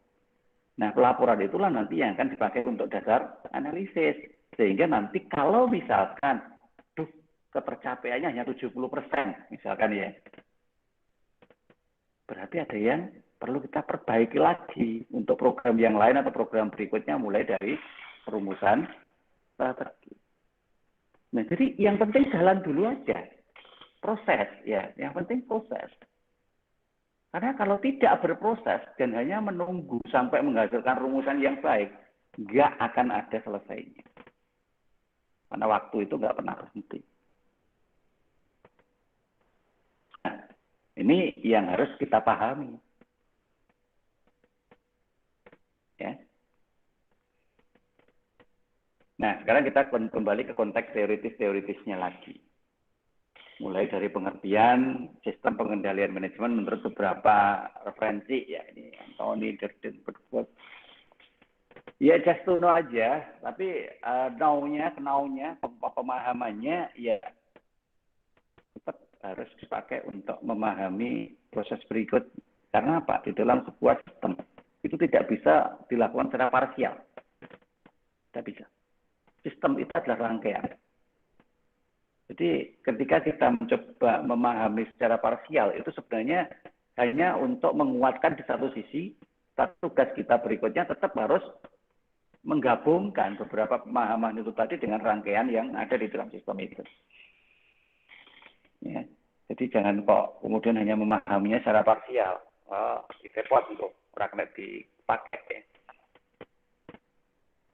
Nah, pelaporan itulah nanti yang akan dipakai untuk dasar analisis. Sehingga nanti kalau misalkan, ketercapaiannya hanya 70%, misalkan ya, berarti ada yang perlu kita perbaiki lagi untuk program yang lain atau program berikutnya mulai dari perumusan strategi. Nah, jadi yang penting jalan dulu aja. Proses, ya. Yang penting proses. Karena kalau tidak berproses dan hanya menunggu sampai menghasilkan rumusan yang baik, nggak akan ada selesainya. Karena waktu itu nggak pernah berhenti. Nah, ini yang harus kita pahami. Ya. Nah, sekarang kita kembali ke konteks teoritis-teoritisnya lagi. Mulai dari pengertian sistem pengendalian manajemen menurut beberapa referensi, ya ini Anthony, Durden, Bergford. Ya just to know aja, tapi know-nya, pemahamannya ya tetap harus dipakai untuk memahami proses berikut. Karena apa? Di dalam sebuah sistem itu tidak bisa dilakukan secara parsial. Tidak bisa. Sistem itu adalah rangkaian. Jadi ketika kita mencoba memahami secara parsial, itu sebenarnya hanya untuk menguatkan di satu sisi, tapi tugas kita berikutnya tetap harus menggabungkan beberapa pemahaman itu tadi dengan rangkaian yang ada di dalam sistem itu. Ya. Jadi jangan kok kemudian hanya memahaminya secara parsial. Oh, repot untuk orang dipakai. Ya.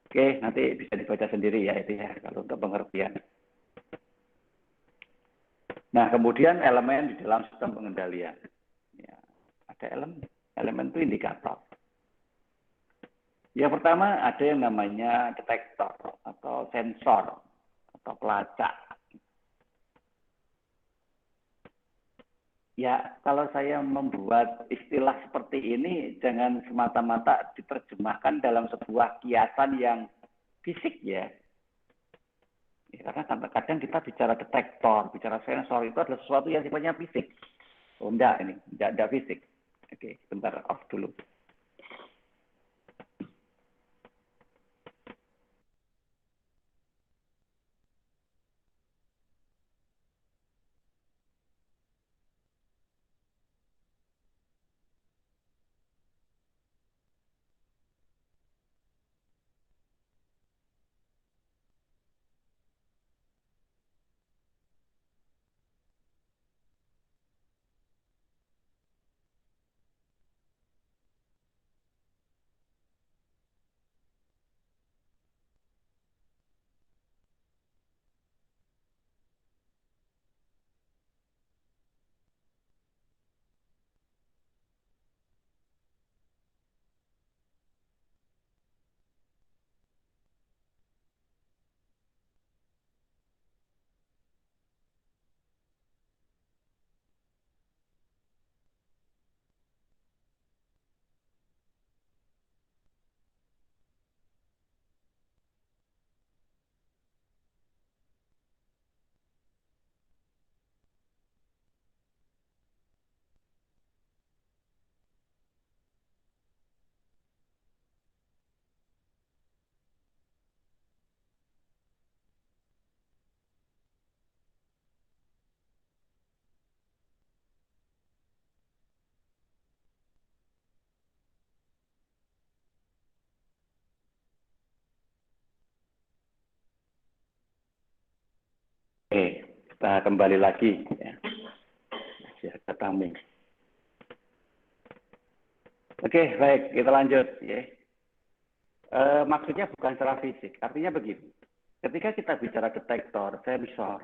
Oke, nanti bisa dibaca sendiri ya itu ya kalau untuk pengertian. Nah, kemudian elemen di dalam sistem pengendalian. Ya, ada elemen itu indikator. Yang pertama ada yang namanya detektor atau sensor atau pelacak. Ya, kalau saya membuat istilah seperti ini jangan semata-mata diterjemahkan dalam sebuah kiasan yang fisik ya. Ya, karena kadang-kadang kita bicara detektor, bicara sensor itu adalah sesuatu yang sifatnya fisik. Oh enggak ini, enggak fisik. Oke, sebentar off dulu. kita kembali lagi ya. Harga taming. Oke, baik, kita lanjut ya. Maksudnya bukan secara fisik, artinya begini. Ketika kita bicara detektor, sensor,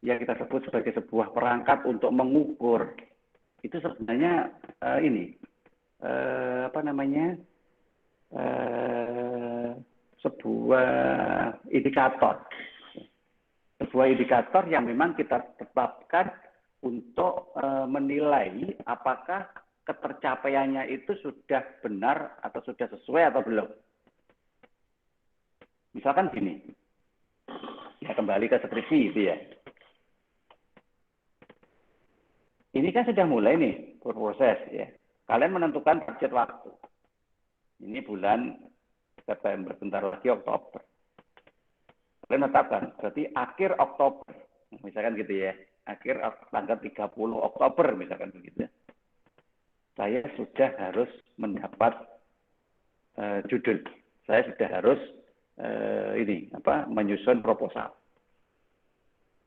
yang kita sebut sebagai sebuah perangkat untuk mengukur, itu sebenarnya sebuah indikator. Sebuah indikator yang memang kita tetapkan untuk menilai apakah ketercapaiannya itu sudah benar atau sudah sesuai atau belum. Misalkan gini, ya kembali ke skripsi itu ya. Ini kan sudah mulai nih berproses ya. Kalian menentukan budget waktu. Ini bulan September, bentar lagi Oktober. Kalian tetapkan, berarti akhir Oktober. Misalkan gitu ya. Akhir tanggal 30 Oktober misalkan begitu. Saya sudah harus mendapat judul. Saya sudah harus menyusun proposal.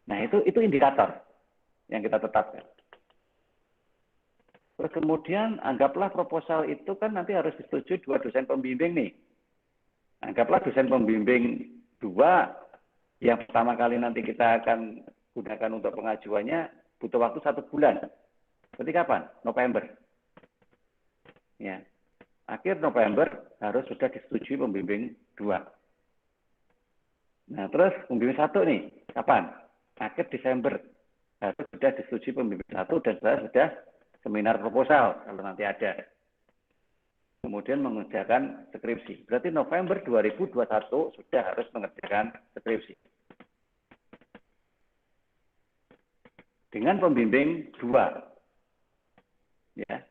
Nah, itu indikator yang kita tetapkan. Terus kemudian anggaplah proposal itu kan nanti harus disetujui 2 dosen pembimbing nih. Anggaplah dosen pembimbing 2 yang pertama kali nanti kita akan gunakan untuk pengajuannya butuh waktu 1 bulan. Berarti kapan? November. Ya. Akhir November harus sudah disetujui pembimbing 2. Nah, terus pembimbing 1 nih, kapan? Akhir Desember harus sudah disetujui pembimbing 1 dan saya sudah seminar proposal kalau nanti ada. Kemudian mengerjakan skripsi. Berarti November 2021 sudah harus mengerjakan skripsi. Dengan pembimbing 2. Ya.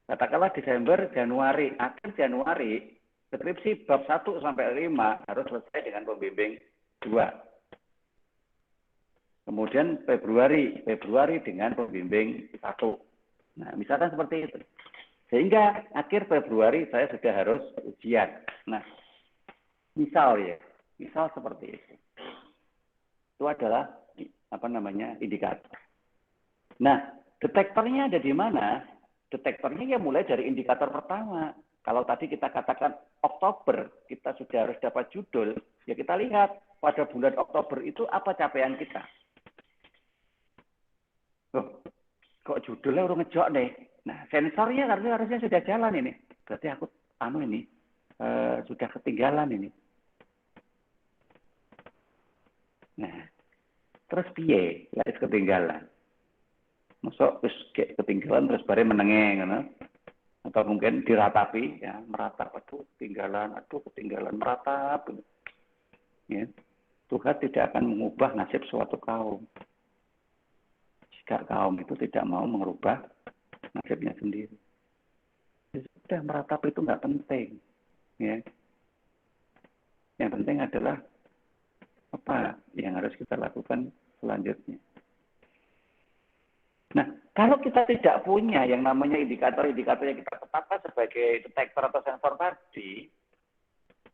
Katakanlah Desember, Januari, akhir Januari, skripsi bab 1 sampai 5 harus selesai dengan pembimbing 2. Kemudian Februari dengan pembimbing 1. Nah, misalkan seperti itu. Sehingga akhir Februari saya sudah harus ujian. Nah, misal seperti itu. Itu adalah indikator. Nah, detektornya ada di mana? Detektornya ya mulai dari indikator pertama. Kalau tadi kita katakan Oktober, kita sudah harus dapat judul, ya kita lihat pada bulan Oktober itu apa capaian kita. Loh, kok judulnya udah ngejok nih. Nah, sensornya harusnya sudah jalan ini. Berarti aku sudah ketinggalan ini. Nah, terus piye? Lais ketinggalan. Masuk terus kayak ketinggalan terus bare menenge ngono. Atau mungkin diratapi ya, meratap, aduh ketinggalan meratap. Ya. Tuhan tidak akan mengubah nasib suatu kaum. Jika kaum itu tidak mau mengubah nasibnya sendiri. Ya sudah, meratap itu nggak penting. Ya. Yang penting adalah apa yang harus kita lakukan selanjutnya. Nah, kalau kita tidak punya yang namanya indikator-indikator yang kita tetapkan sebagai detektor atau sensor tadi,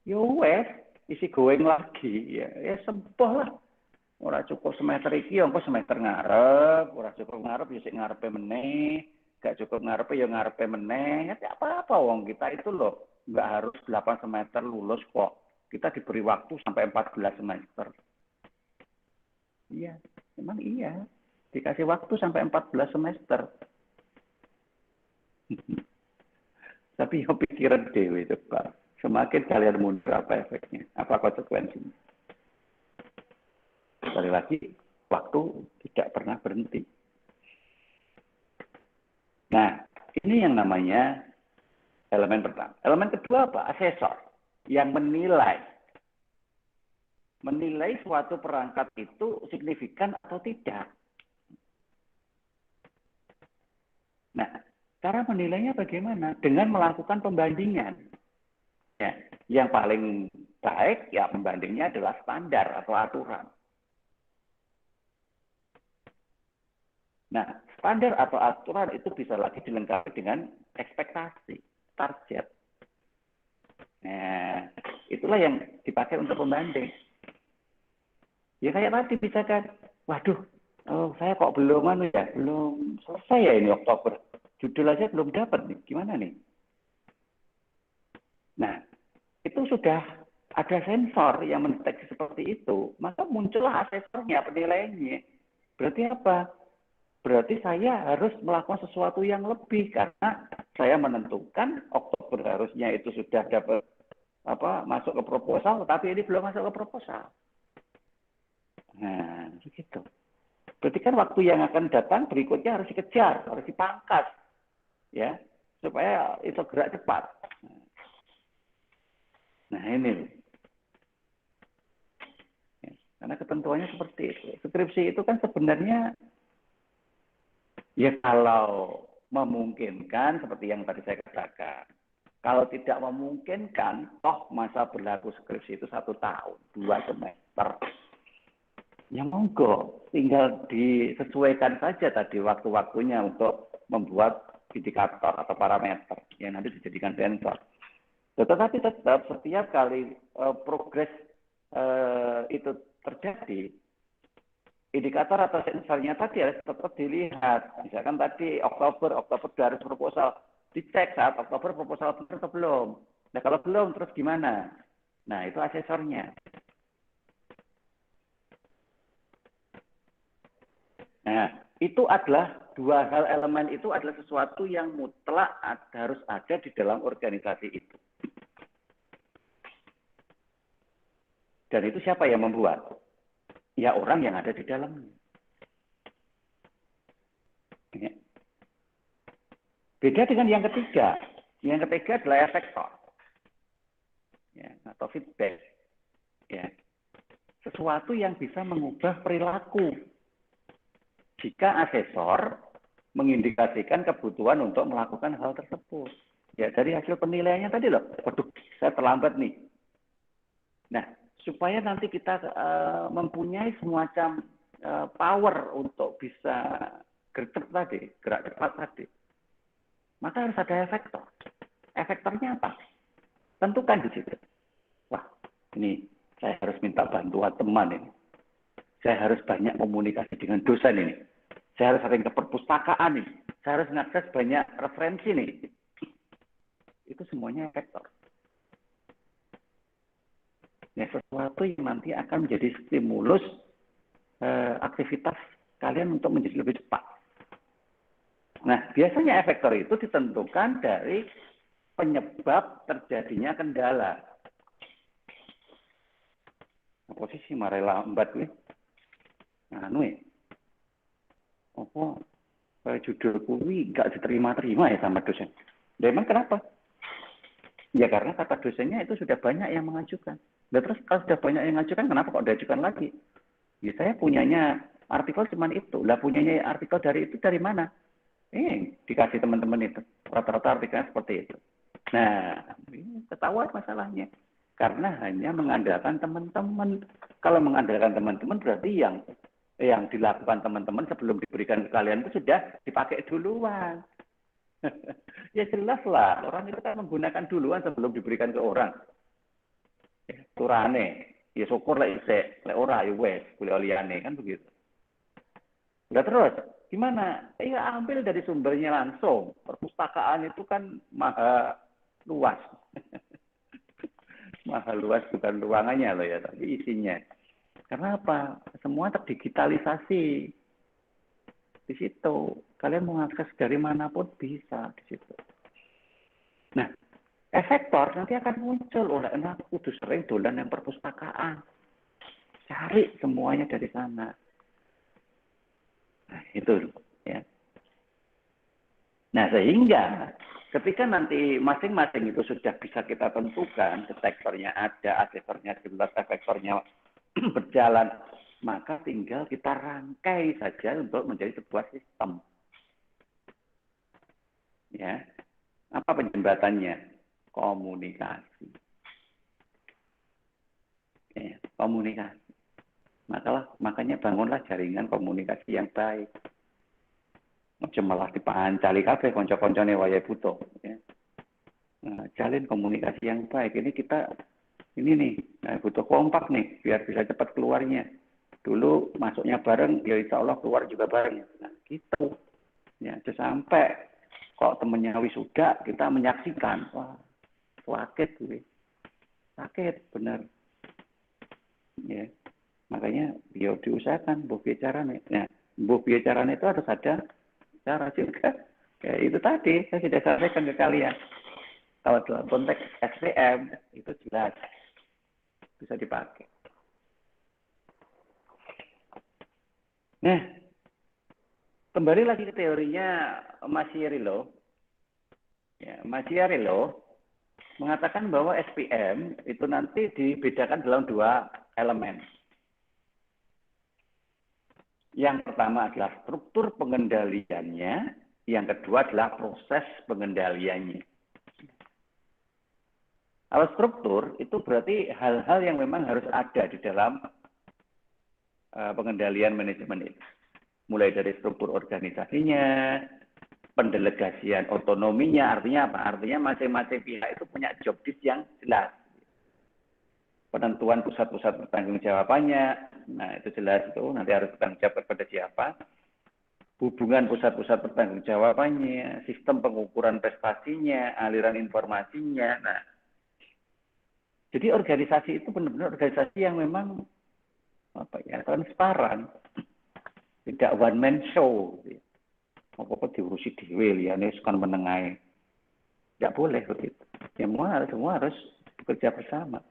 ya wes, isi going lagi, ya sempoh lah. Ora cukup semester iki, engko semester ngarep, ora cukup ngarep ya sik ngarepe meneh, gak cukup ngarepe ya ngarepe meneh. Ya apa-apa wong kita itu loh, nggak harus 8 semester lulus kok. Kita diberi waktu sampai 14 semester. Iya, memang iya. Dikasih waktu sampai 14 semester. Tapi yang pikiran dewe coba. Semakin kalian mundur, apa efeknya? Apa konsekuensinya? Sekali lagi, waktu tidak pernah berhenti. Nah, ini yang namanya elemen pertama. Elemen kedua apa? Asesor. Yang menilai. Menilai suatu perangkat itu signifikan atau tidak. Nah, cara menilainya bagaimana? Dengan melakukan pembandingan. Ya, yang paling baik ya pembandingnya adalah standar atau aturan. Nah, standar atau aturan itu bisa lagi dilengkapi dengan ekspektasi, target. Nah, itulah yang dipakai untuk pembanding. Ya kayak tadi misalkan, waduh, saya kok belum selesai ya ini Oktober. Judul aja belum dapat nih, gimana nih? Nah, itu sudah ada sensor yang mendeteksi seperti itu, maka muncullah asesornya, penilaiannya. Berarti apa? Berarti saya harus melakukan sesuatu yang lebih karena saya menentukan Oktober harusnya itu sudah dapat masuk ke proposal, tapi ini belum masuk ke proposal. Nah, begitu. Berarti kan waktu yang akan datang berikutnya harus dikejar, harus dipangkas, ya, supaya itu gerak cepat. Nah ini, karena ketentuannya seperti itu. Skripsi itu kan sebenarnya ya kalau memungkinkan seperti yang tadi saya katakan. Kalau tidak memungkinkan, toh masa berlaku skripsi itu 1 tahun, 2 semester. Ya monggo, tinggal disesuaikan saja tadi waktu-waktunya untuk membuat indikator atau parameter yang nanti dijadikan sensor. Tetapi tetap setiap kali progres itu terjadi, indikator atau sensornya tadi harus tetap dilihat. Misalkan tadi Oktober harus proposal, dicek saat Oktober proposal benar atau belum. Nah kalau belum terus gimana? Nah itu asesornya. Nah itu adalah dua hal elemen itu adalah sesuatu yang mutlak harus ada di dalam organisasi itu. Dan itu siapa yang membuat? Ya orang yang ada di dalamnya. Ya. Beda dengan yang ketiga. Yang ketiga adalah efektor. Ya, atau feedback. Ya. Sesuatu yang bisa mengubah perilaku. Jika asesor mengindikasikan kebutuhan untuk melakukan hal tersebut. Ya, dari hasil penilaiannya tadi loh. Waduh, saya terlambat nih. Nah, supaya nanti kita mempunyai semacam power untuk bisa gerak cepat tadi, maka harus ada efektor. Efektornya apa? Tentukan di situ. Wah, ini saya harus minta bantuan teman ini. Saya harus banyak komunikasi dengan dosen ini. Saya harus sering ke perpustakaan ini. Saya harus mengakses banyak referensi nih. Itu semuanya efektor. Ya, sesuatu yang nanti akan menjadi stimulus aktivitas kalian untuk menjadi lebih cepat. Nah, biasanya efektor itu ditentukan dari penyebab terjadinya kendala. Apa sih marah lambat nih? Judul kuwi nggak diterima-terima ya sama dosen. Memang kenapa? Ya karena kata dosennya itu sudah banyak yang mengajukan. Dan terus kalau sudah banyak yang mengajukan, kenapa kok diajukan lagi? Ya saya punyanya artikel cuma itu. Lah punyanya artikel dari mana? Dikasih teman-teman itu. Rata-rata artikelnya seperti itu. Nah, ini ketahuan masalahnya. Karena hanya mengandalkan teman-teman. Kalau mengandalkan teman-teman berarti yang dilakukan teman-teman sebelum diberikan ke kalian itu sudah dipakai duluan. Ya jelas lah, orang itu kan menggunakan duluan sebelum diberikan ke orang. Turane, ya syukur lah isek, lek ora ya wes, boleh liyane kan begitu. Udah terus, gimana? Ya ambil dari sumbernya langsung. Perpustakaan itu kan maha luas. Maha luas bukan ruangannya loh ya, tapi isinya. Karena apa? Semua terdigitalisasi. Di situ kalian mau akses dari manapun bisa di situ. Nah, efektor nanti akan muncul. Aku kudu sering dolan yang perpustakaan. Cari semuanya dari sana. Nah, itu ya. Nah, sehingga ketika nanti masing-masing itu sudah bisa kita tentukan, detektornya ada, asesornya jelas, efektornya berjalan, maka tinggal kita rangkai saja untuk menjadi sebuah sistem. Ya, apa penjembatannya? Komunikasi. Ya, komunikasi. Makanya bangunlah jaringan komunikasi yang baik. Ojo malah dipancali kabeh kanca-kancane wayahe butuh. Ya. Nah, jalin komunikasi yang baik. Ini nih butuh kompak nih biar bisa cepat keluarnya. dulu masuknya bareng, ya insya Allah keluar juga bareng. Nah, gitu. Ya, sampai kok temennya wisuda, kita menyaksikan. Wah, sakit gue. Sakit, benar. Ya, makanya dia diusahakan, caranya. Nah, caranya itu harus ada cara juga. Ya, itu tadi, saya sudah sampaikan ke kalian. Kalau dalam konteks SPM, itu jelas bisa dipakai. Nah, kembali lagi ke teorinya Maschiarello. Ya, Maschiarello mengatakan bahwa SPM itu nanti dibedakan dalam dua elemen. Yang pertama adalah struktur pengendaliannya, yang kedua adalah proses pengendaliannya. Kalau struktur itu berarti hal-hal yang memang harus ada di dalam pengendalian manajemen itu. Mulai dari struktur organisasinya, pendelegasian otonominya, artinya apa? Artinya masing-masing pihak itu punya job desk yang jelas. Penentuan pusat-pusat pertanggungjawabannya, nah itu jelas itu nanti harus bertanggung jawab kepada siapa. Hubungan pusat-pusat pertanggungjawabannya, sistem pengukuran prestasinya, aliran informasinya. Nah, jadi organisasi itu benar-benar organisasi yang memang transparan, tidak one man show. Apa-apa diurusi dewe liyane kan menengahi. Tidak boleh begitu. Semua harus bekerja bersama.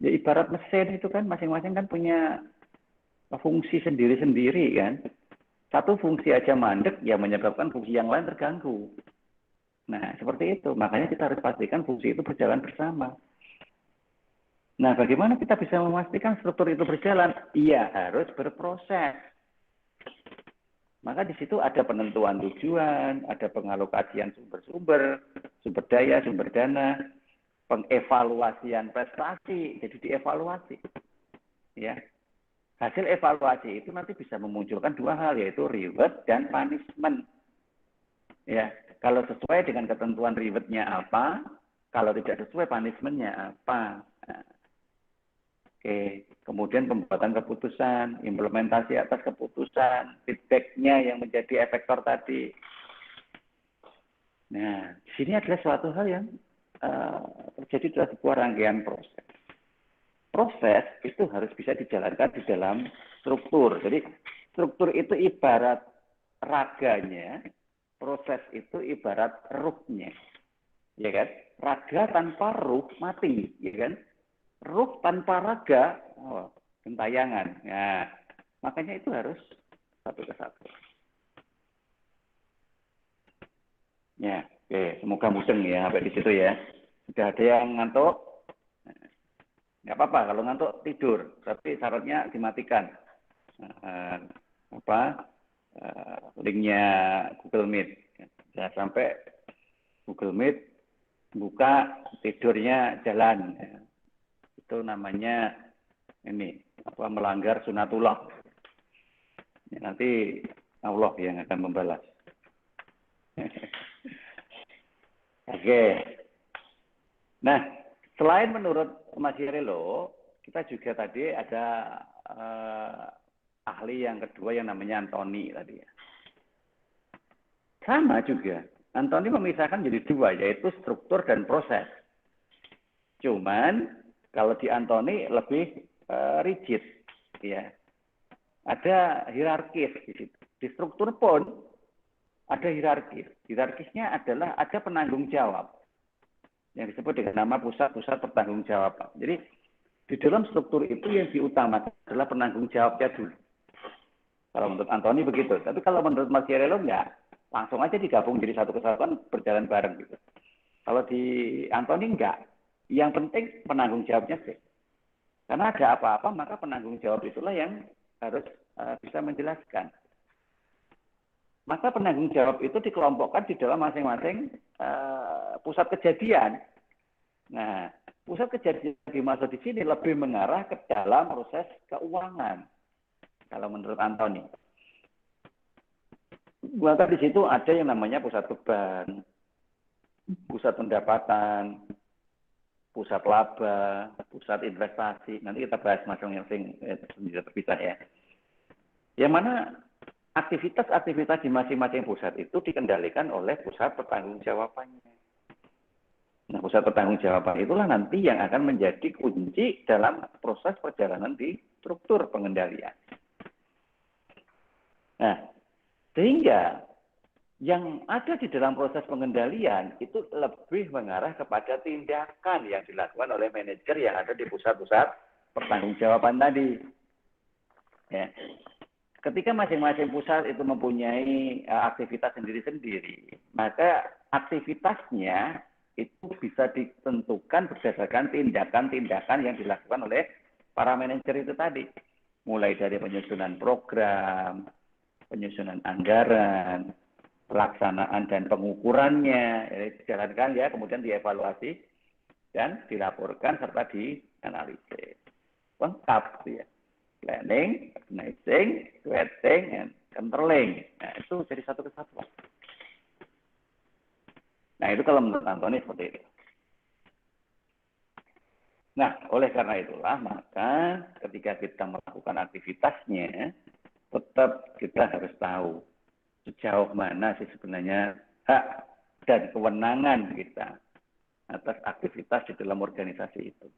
Ya ibarat mesin itu kan masing-masing kan punya fungsi sendiri-sendiri kan. Satu fungsi aja mandek ya menyebabkan fungsi yang lain terganggu. Nah, seperti itu. Makanya kita harus pastikan fungsi itu berjalan bersama. Nah, bagaimana kita bisa memastikan struktur itu berjalan? Iya, harus berproses. Maka di situ ada penentuan tujuan, ada pengalokasian sumber-sumber, sumber daya, sumber dana, pengevaluasian prestasi, jadi dievaluasi. Ya. Hasil evaluasi itu nanti bisa memunculkan dua hal, yaitu reward dan punishment. Ya, kalau sesuai dengan ketentuan reward-nya apa, kalau tidak sesuai punishment-nya apa. Nah, oke, kemudian pembuatan keputusan, implementasi atas keputusan, feedback-nya yang menjadi efektor tadi. Nah, di sini adalah suatu hal yang terjadi dalam sebuah rangkaian proses. Proses itu harus bisa dijalankan di dalam struktur. Jadi struktur itu ibarat raganya, proses itu ibarat ruhnya. Ya kan? Raga tanpa ruh mati, ya kan? Ruh tanpa raga, gentayangan. Nah, makanya itu harus satu kesatu. Ya, oke. Semoga mudeng ya sampai di situ ya. Sudah ada yang ngantuk? Nggak apa-apa kalau ngantuk tidur, tapi syaratnya dimatikan. Linknya Google Meet. Ya, sampai Google Meet buka tidurnya jalan. Itu namanya melanggar sunatullah. Ya, nanti Allah yang akan membalas. Oke. Nah, selain menurut Maschiarello, kita juga tadi ada ahli yang kedua yang namanya Anthony tadi. Sama juga. Anthony memisahkan jadi dua, yaitu struktur dan proses. Cuman kalau di Anthony lebih rigid, ya. Ada hierarkis di situ. Di struktur pun ada hierarkis. Hierarkisnya adalah ada penanggung jawab yang disebut dengan nama pusat-pusat pertanggungjawaban. Jadi di dalam struktur itu yang diutamakan adalah penanggung jawabnya dulu. Kalau menurut Anthony begitu. Tapi kalau menurut Maschiarello enggak. Langsung aja digabung jadi satu kesatuan berjalan bareng gitu. Kalau di Anthony enggak. Yang penting penanggung jawabnya sih. Karena ada apa-apa maka penanggung jawab itulah yang harus bisa menjelaskan. Maka penanggung jawab itu dikelompokkan di dalam masing-masing pusat kejadian. Nah, pusat kejadian dimaksud di sini lebih mengarah ke dalam proses keuangan. Kalau menurut Anthony. Maka di situ ada yang namanya pusat beban, pusat pendapatan, pusat laba, pusat investasi. Nanti kita bahas masing-masing bisa terpisah ya. Yang mana aktivitas-aktivitas di masing-masing pusat itu dikendalikan oleh pusat pertanggungjawabannya. Nah, pusat pertanggungjawaban itulah nanti yang akan menjadi kunci dalam proses perjalanan di struktur pengendalian. Nah, sehingga yang ada di dalam proses pengendalian itu lebih mengarah kepada tindakan yang dilakukan oleh manajer yang ada di pusat-pusat pertanggungjawaban tadi. Ya. Ketika masing-masing pusat itu mempunyai aktivitas sendiri-sendiri, maka aktivitasnya itu bisa ditentukan berdasarkan tindakan-tindakan yang dilakukan oleh para manajer itu tadi. Mulai dari penyusunan program, penyusunan anggaran, pelaksanaan dan pengukurannya, dijalankan ya, kemudian dievaluasi dan dilaporkan serta dianalisis. Lengkap ya. Planning, organizing, sweating, and controlling. Nah, itu jadi satu kesatuan. Nah, itu kalau menurut Antoni seperti itu. Nah, oleh karena itulah, maka ketika kita melakukan aktivitasnya, tetap kita harus tahu sejauh mana sih sebenarnya hak dan kewenangan kita atas aktivitas di dalam organisasi itu.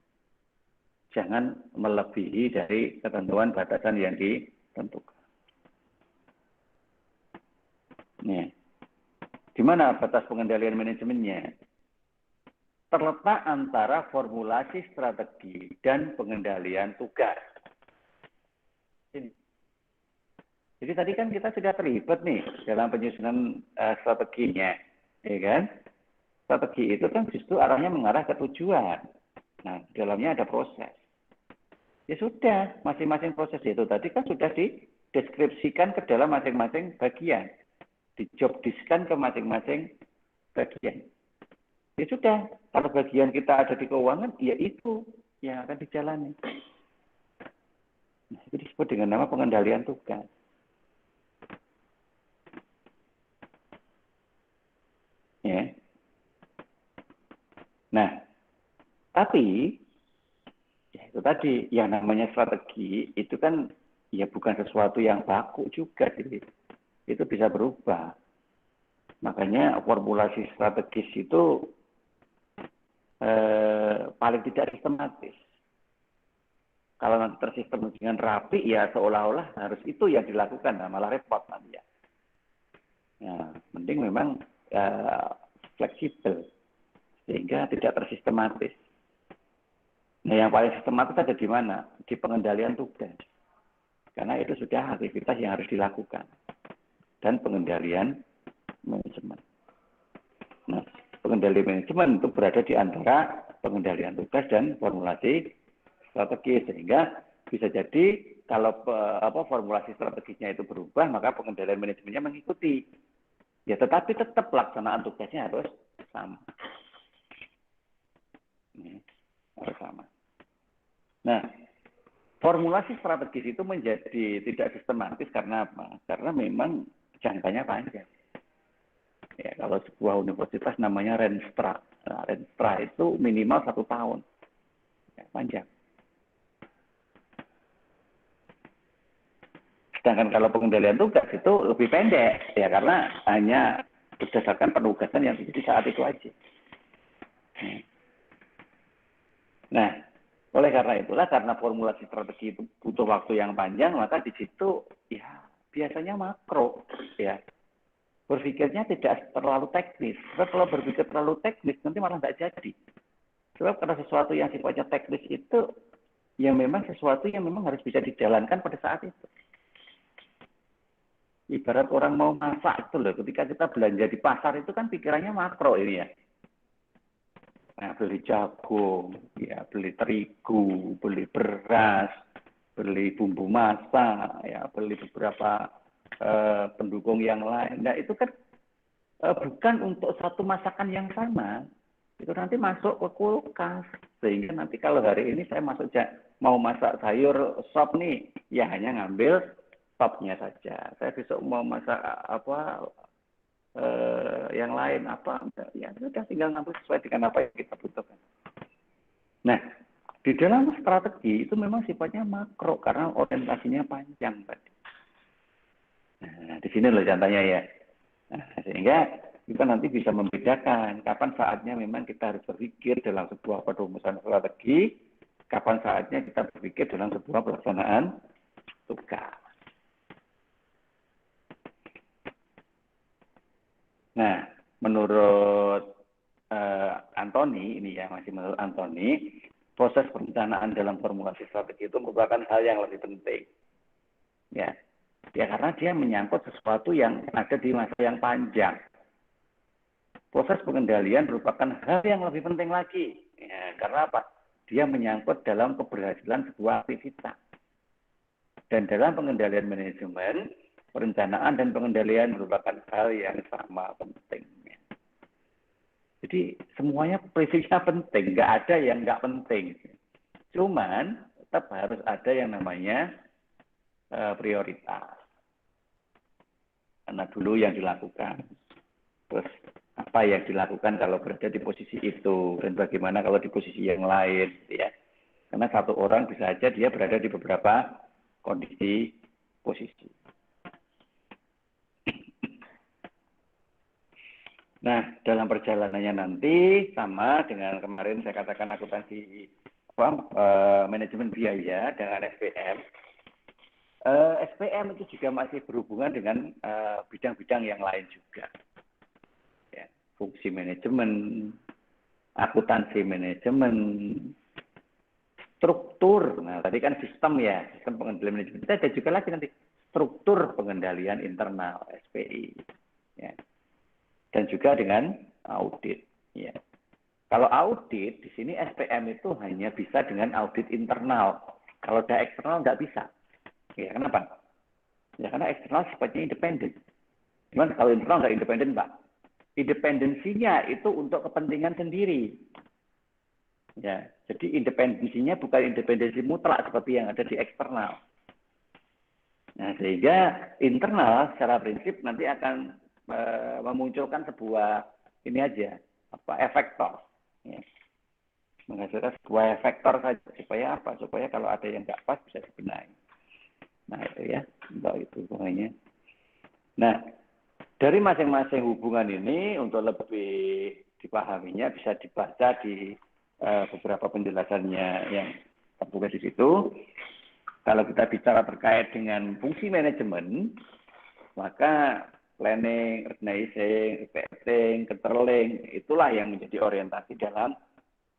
Jangan melebihi dari ketentuan batasan yang ditentukan. Nih, di mana batas pengendalian manajemennya? Terletak antara formulasi strategi dan pengendalian tugas. Ini. Jadi tadi kan kita sudah terlibat nih dalam penyusunan strateginya, ya kan? Strategi itu kan justru arahnya mengarah ke tujuan. Nah, di dalamnya ada proses. Ya sudah, masing-masing proses itu tadi kan sudah dideskripsikan ke dalam masing-masing bagian. Dijobdiskan ke masing-masing bagian. Ya sudah, kalau bagian kita ada di keuangan, ya itu yang akan dijalani. Nah, itu disebut dengan nama pengendalian tugas. Ya. Nah, tapi ya itu tadi yang namanya strategi itu kan ya bukan sesuatu yang baku juga, jadi itu bisa berubah. Makanya formulasi strategis itu paling tidak sistematis. Kalau nanti tersistem dengan rapi, ya seolah-olah harus itu yang dilakukan, nah, malah repot nanti ya. Nah, mending memang fleksibel sehingga tidak tersistematis. Nah, yang paling sistematis ada di mana? Di pengendalian tugas. Karena itu sudah aktivitas yang harus dilakukan. Dan pengendalian manajemen. Nah, pengendalian manajemen itu berada di antara pengendalian tugas dan formulasi strategi. Sehingga bisa jadi kalau formulasi strategisnya itu berubah, maka pengendalian manajemennya mengikuti. Ya, tetapi tetap pelaksanaan tugasnya harus sama. Ini harus sama. Nah, formulasi strategis itu menjadi tidak sistematis karena apa? Karena memang jangkanya panjang. Ya, kalau sebuah universitas namanya Renstra. Nah, Renstra itu minimal 1 tahun. Ya, panjang. Sedangkan kalau pengendalian tugas itu lebih pendek. Ya, karena hanya berdasarkan penugasan yang terjadi saat itu aja. Nah, oleh karena itulah, karena formulasi strategi itu butuh waktu yang panjang, maka di situ ya biasanya makro, ya berpikirnya tidak terlalu teknis. Karena kalau berpikir terlalu teknis nanti malah nggak jadi. Sebab karena sesuatu yang sifatnya teknis itu yang memang sesuatu yang memang harus bisa dijalankan pada saat itu. Ibarat orang mau masak itu loh, ketika kita belanja di pasar itu kan pikirannya makro ini ya. Nah, beli jagung, ya beli terigu, beli beras, beli bumbu masak, ya beli beberapa pendukung yang lain. Nah, itu kan bukan untuk satu masakan yang sama. Itu nanti masuk ke kulkas. Sehingga nanti kalau hari ini saya mau masak sayur sop nih, ya hanya ngambil sopnya saja. Saya besok mau masak yang lain apa, ya sudah tinggal ngambil sesuai dengan apa yang kita butuhkan. Nah, di dalam strategi itu memang sifatnya makro karena orientasinya panjang tadi. Nah, di sini loh contohnya ya. Nah, sehingga kita nanti bisa membedakan kapan saatnya memang kita harus berpikir dalam sebuah perumusan strategi, kapan saatnya kita berpikir dalam sebuah pelaksanaan tugas. Nah, menurut Anthony, ini ya masih menurut Anthony, proses perencanaan dalam formulasi strategi itu merupakan hal yang lebih penting. Ya, karena dia menyangkut sesuatu yang ada di masa yang panjang. Proses pengendalian merupakan hal yang lebih penting lagi. Ya, karena apa? Dia menyangkut dalam keberhasilan sebuah aktivitas. Dan dalam pengendalian manajemen, perencanaan dan pengendalian merupakan hal yang sama pentingnya. Jadi semuanya prinsipnya penting, nggak ada yang nggak penting. Cuman tetap harus ada yang namanya prioritas. Karena dulu yang dilakukan. Terus apa yang dilakukan kalau berada di posisi itu, dan bagaimana kalau di posisi yang lain, ya. Karena satu orang bisa saja dia berada di beberapa kondisi posisi. Nah, dalam perjalanannya nanti sama dengan kemarin saya katakan akuntansi manajemen biaya dengan SPM. SPM itu juga masih berhubungan dengan bidang-bidang yang lain juga. Ya, fungsi manajemen, akuntansi manajemen, struktur. Nah, tadi kan sistem ya, sistem pengendalian manajemen. Kita ada juga lagi nanti struktur pengendalian internal SPI. Ya. Dan juga dengan audit. Ya. Kalau audit, di sini SPM itu hanya bisa dengan audit internal. Kalau ada eksternal nggak bisa. Ya, kenapa? Ya, karena eksternal sifatnya independen. Cuman kalau internal nggak independen, Pak. Independensinya itu untuk kepentingan sendiri. Ya, jadi independensinya bukan independensi mutlak seperti yang ada di eksternal. Nah, sehingga internal secara prinsip nanti akan memunculkan sebuah ini aja efektor, ya. Menghasilkan sebuah efektor saja supaya apa? Supaya kalau ada yang nggak pas bisa dibenahi. Nah itu ya, untuk itu hubungannya. Nah dari masing-masing hubungan ini untuk lebih dipahaminya bisa dibaca di beberapa penjelasannya yang tertulis di situ. Kalau kita bicara terkait dengan fungsi manajemen, maka planning, organizing, reporting, controlling, itulah yang menjadi orientasi dalam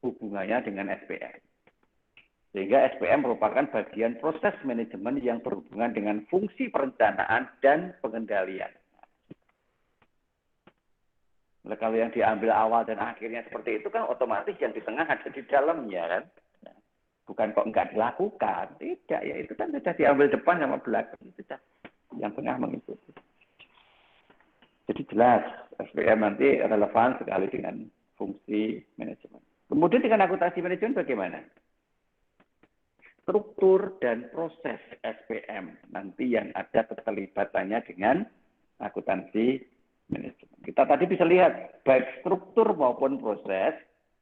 hubungannya dengan SPM. Sehingga SPM merupakan bagian proses manajemen yang berhubungan dengan fungsi perencanaan dan pengendalian. Nah, kalau yang diambil awal dan akhirnya seperti itu kan otomatis yang di tengah ada di dalamnya kan. Bukan kok nggak dilakukan. Tidak, ya itu kan sudah diambil depan sama belakang. Itu sudah yang tengah mengikuti. Jadi jelas, SPM nanti relevan sekali dengan fungsi manajemen. Kemudian dengan akuntansi manajemen bagaimana? Struktur dan proses SPM nanti yang ada keterlibatannya dengan akuntansi manajemen. Kita tadi bisa lihat, baik struktur maupun proses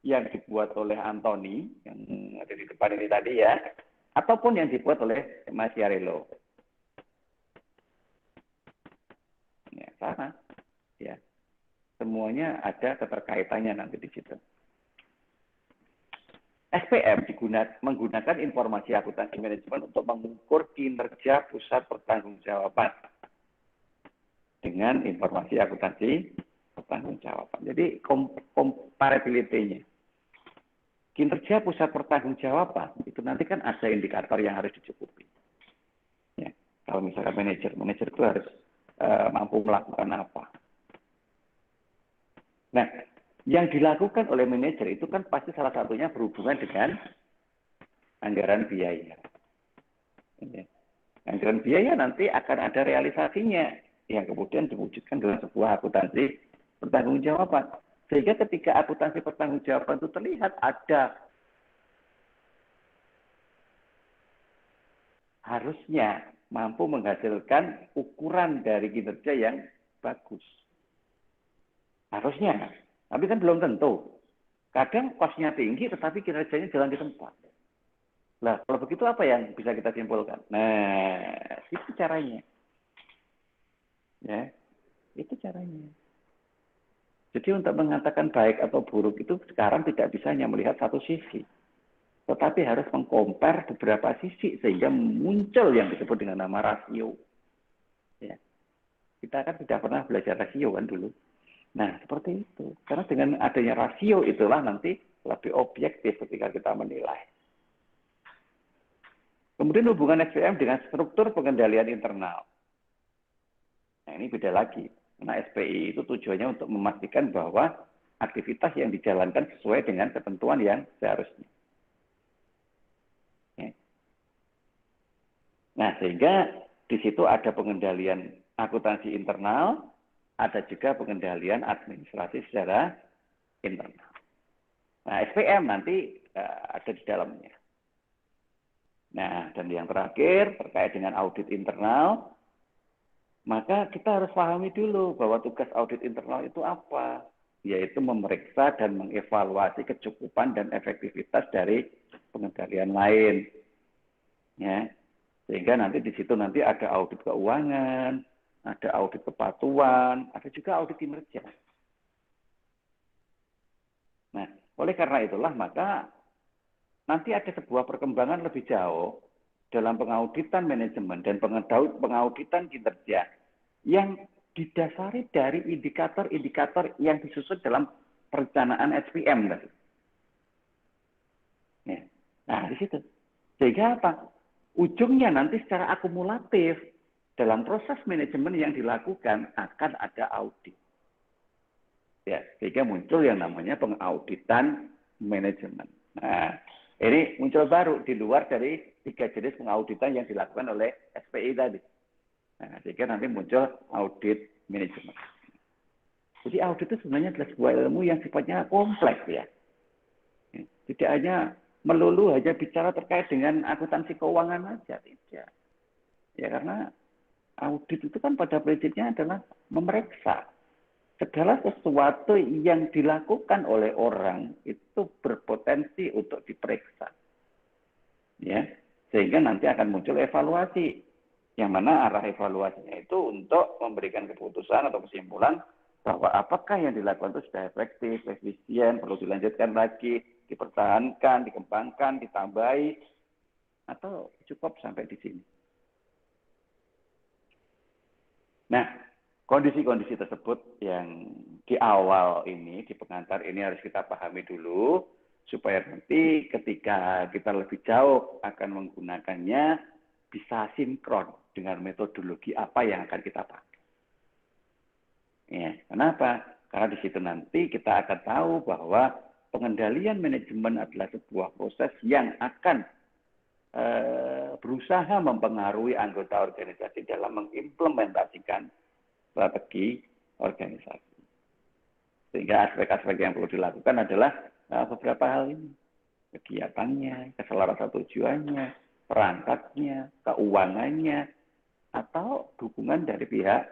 yang dibuat oleh Anthony, yang ada di depan ini tadi ya, ataupun yang dibuat oleh Mas Yarelo. Ya, sama. Ya, semuanya ada keterkaitannya nanti di situ. SPM menggunakan informasi akuntansi manajemen untuk mengukur kinerja pusat pertanggungjawaban dengan informasi akuntansi pertanggungjawaban. Jadi comparability-nya. Kinerja pusat pertanggungjawaban itu nanti kan ada indikator yang harus dicukupi. Ya, kalau misalkan manajer itu harus mampu melakukan apa. Nah, yang dilakukan oleh manajer itu kan pasti salah satunya berhubungan dengan anggaran biaya. Anggaran biaya nanti akan ada realisasinya yang kemudian diwujudkan dalam sebuah akuntansi pertanggungjawaban. Sehingga ketika akuntansi pertanggungjawaban itu terlihat ada harusnya mampu menghasilkan ukuran dari kinerja yang bagus. Harusnya, tapi kan belum tentu. Kadang kosnya tinggi, tetapi kinerjanya jalan di tempat. Nah, kalau begitu apa yang bisa kita simpulkan? Nah, itu caranya. Ya, itu caranya. Jadi untuk mengatakan baik atau buruk itu sekarang tidak bisa hanya melihat satu sisi, tetapi harus mengkompar beberapa sisi sehingga muncul yang disebut dengan nama rasio. Ya. Kita kan tidak pernah belajar rasio kan dulu. Nah, seperti itu. Karena dengan adanya rasio itulah nanti lebih objektif ketika kita menilai. Kemudian hubungan SPM dengan struktur pengendalian internal. Nah, ini beda lagi. Karena SPI itu tujuannya untuk memastikan bahwa aktivitas yang dijalankan sesuai dengan ketentuan yang seharusnya. Ya. Nah, sehingga di situ ada pengendalian akuntansi internal, ada juga pengendalian administrasi secara internal. Nah, SPM nanti ada di dalamnya. Nah, dan yang terakhir terkait dengan audit internal, maka kita harus pahami dulu bahwa tugas audit internal itu apa, yaitu memeriksa dan mengevaluasi kecukupan dan efektivitas dari pengendalian lain. Ya, sehingga nanti di situ nanti ada audit keuangan, ada audit kepatuhan, ada juga audit kinerja. Nah, oleh karena itulah maka nanti ada sebuah perkembangan lebih jauh dalam pengauditan manajemen dan pengauditan kinerja yang didasari dari indikator-indikator yang disusun dalam perencanaan SPM tadi. Ya. Nah, di situ. Sehingga apa? Ujungnya nanti secara akumulatif dalam proses manajemen yang dilakukan akan ada audit. Ya, sehingga muncul yang namanya pengauditan manajemen. Nah, ini muncul baru di luar dari 3 jenis pengauditan yang dilakukan oleh SPI tadi. Nah, sehingga nanti muncul audit manajemen. Jadi audit itu sebenarnya adalah sebuah ilmu yang sifatnya kompleks ya. Tidak hanya melulu hanya bicara terkait dengan akuntansi keuangan saja, tidak. Ya karena audit itu kan pada prinsipnya adalah memeriksa segala sesuatu yang dilakukan oleh orang itu berpotensi untuk diperiksa. Ya, sehingga nanti akan muncul evaluasi. Yang mana arah evaluasinya itu untuk memberikan keputusan atau kesimpulan bahwa apakah yang dilakukan itu sudah efektif, efisien, perlu dilanjutkan lagi, dipertahankan, dikembangkan, ditambahi, atau cukup sampai di sini. Nah, kondisi-kondisi tersebut yang di awal ini, di pengantar ini harus kita pahami dulu, supaya nanti ketika kita lebih jauh akan menggunakannya, bisa sinkron dengan metodologi apa yang akan kita pakai. Ya, kenapa? Karena di situ nanti kita akan tahu bahwa pengendalian manajemen adalah sebuah proses yang akan berusaha mempengaruhi anggota organisasi dalam mengimplementasikan strategi organisasi. Sehingga aspek-aspek yang perlu dilakukan adalah beberapa hal ini. Kegiatannya, keselarasan tujuannya, perangkatnya, keuangannya, atau dukungan dari pihak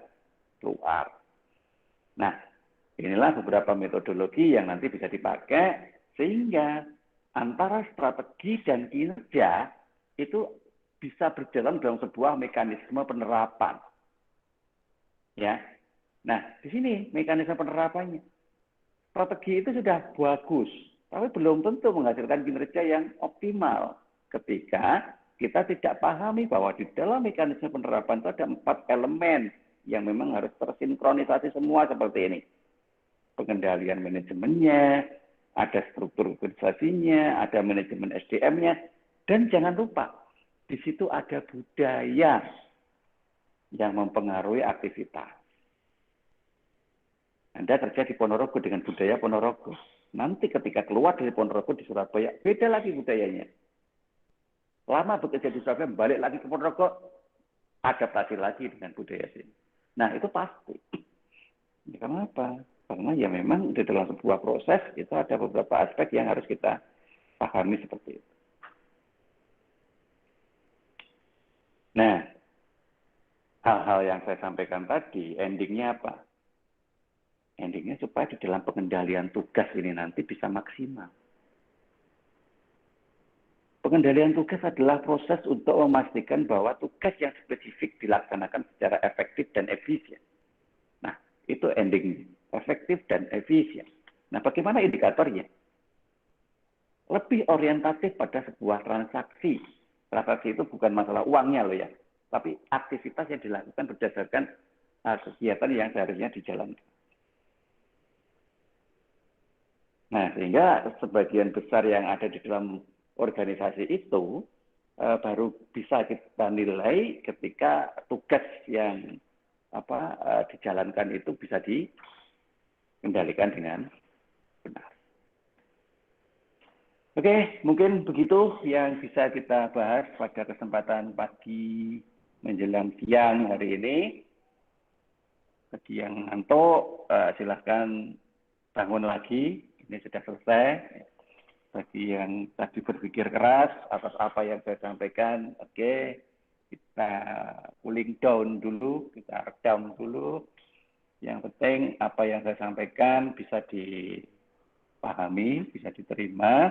luar. Nah, inilah beberapa metodologi yang nanti bisa dipakai sehingga antara strategi dan kinerja itu bisa berjalan dalam sebuah mekanisme penerapan. Ya. Nah, di sini mekanisme penerapannya. Strategi itu sudah bagus, tapi belum tentu menghasilkan kinerja yang optimal ketika kita tidak pahami bahwa di dalam mekanisme penerapan itu ada 4 elemen yang memang harus tersinkronisasi semua seperti ini. Pengendalian manajemennya, ada struktur organisasinya, ada manajemen SDM-nya, dan jangan lupa, di situ ada budaya yang mempengaruhi aktivitas. Anda kerja di Ponorogo dengan budaya Ponorogo. Nanti ketika keluar dari Ponorogo di Surabaya, beda lagi budayanya. Lama bekerja di Surabaya, balik lagi ke Ponorogo, adaptasi lagi dengan budaya sini. Nah, itu pasti. Ya, kenapa? Karena ya memang di dalam sebuah proses, itu ada beberapa aspek yang harus kita pahami seperti itu. Nah, hal-hal yang saya sampaikan tadi, endingnya apa? Endingnya supaya di dalam pengendalian tugas ini nanti bisa maksimal. Pengendalian tugas adalah proses untuk memastikan bahwa tugas yang spesifik dilaksanakan secara efektif dan efisien. itu ending efektif dan efisien. Nah, bagaimana indikatornya? Lebih orientatif pada sebuah transaksi. Transaksi itu bukan masalah uangnya loh ya, tapi aktivitas yang dilakukan berdasarkan kegiatan yang seharusnya dijalankan. Nah, sehingga sebagian besar yang ada di dalam organisasi itu baru bisa kita nilai ketika tugas yang dijalankan itu bisa dikendalikan dengan benar. Oke, mungkin begitu yang bisa kita bahas pada kesempatan pagi menjelang siang hari ini. Bagi yang ngantuk, silahkan bangun lagi. Ini sudah selesai. Bagi yang tadi berpikir keras atas apa yang saya sampaikan, oke, kita cooling down dulu, kita redam dulu. Yang penting apa yang saya sampaikan bisa dipahami, bisa diterima.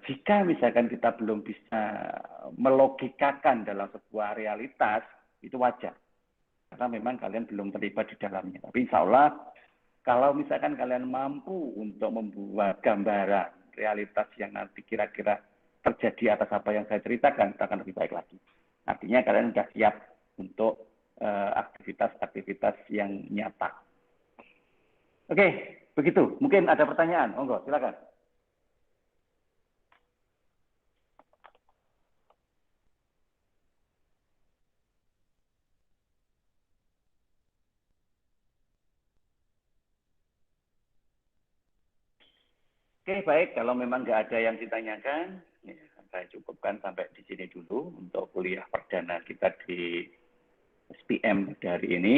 Jika misalkan kita belum bisa melogikakan dalam sebuah realitas, itu wajar. Karena memang kalian belum terlibat di dalamnya. Tapi insya Allah, kalau misalkan kalian mampu untuk membuat gambaran realitas yang nanti kira-kira terjadi atas apa yang saya ceritakan, itu akan lebih baik lagi. Artinya kalian sudah siap untuk aktivitas-aktivitas yang nyata. Oke, begitu. Mungkin ada pertanyaan. Monggo, silakan. Oke, baik. Kalau memang nggak ada yang ditanyakan, ya, saya cukupkan sampai di sini dulu untuk kuliah perdana kita di SPM dari ini.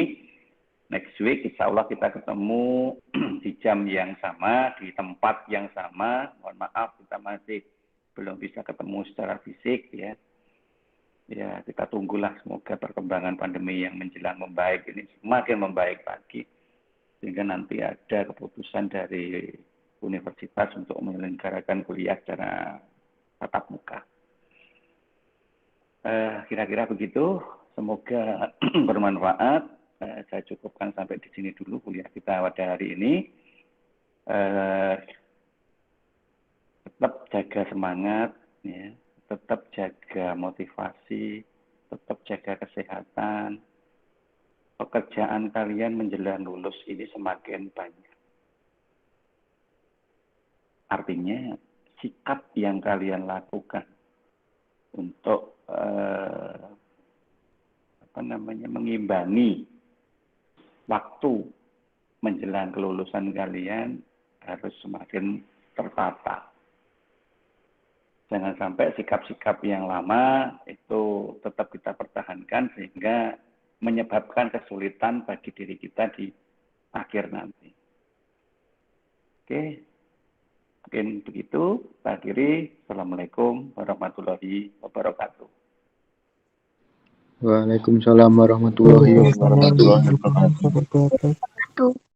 Next week, insya Allah kita ketemu di jam yang sama, di tempat yang sama. Mohon maaf, kita masih belum bisa ketemu secara fisik, ya. Ya, kita tunggulah semoga perkembangan pandemi yang menjelang membaik ini semakin membaik lagi. Sehingga nanti ada keputusan dari universitas untuk menyelenggarakan kuliah secara tatap muka. Kira-kira begitu. Semoga bermanfaat. Saya cukupkan sampai di sini dulu kuliah kita pada hari ini. Tetap jaga semangat, ya. Tetap jaga motivasi, tetap jaga kesehatan. Pekerjaan kalian menjelang lulus ini semakin banyak. Artinya sikap yang kalian lakukan untuk mengimbangi waktu menjelang kelulusan kalian harus semakin tertata. Jangan sampai sikap-sikap yang lama itu tetap kita pertahankan sehingga menyebabkan kesulitan bagi diri kita di akhir nanti. Oke. Mungkin begitu, saya akhiri. Assalamualaikum warahmatullahi wabarakatuh. Waalaikumsalam warahmatullahi wabarakatuh.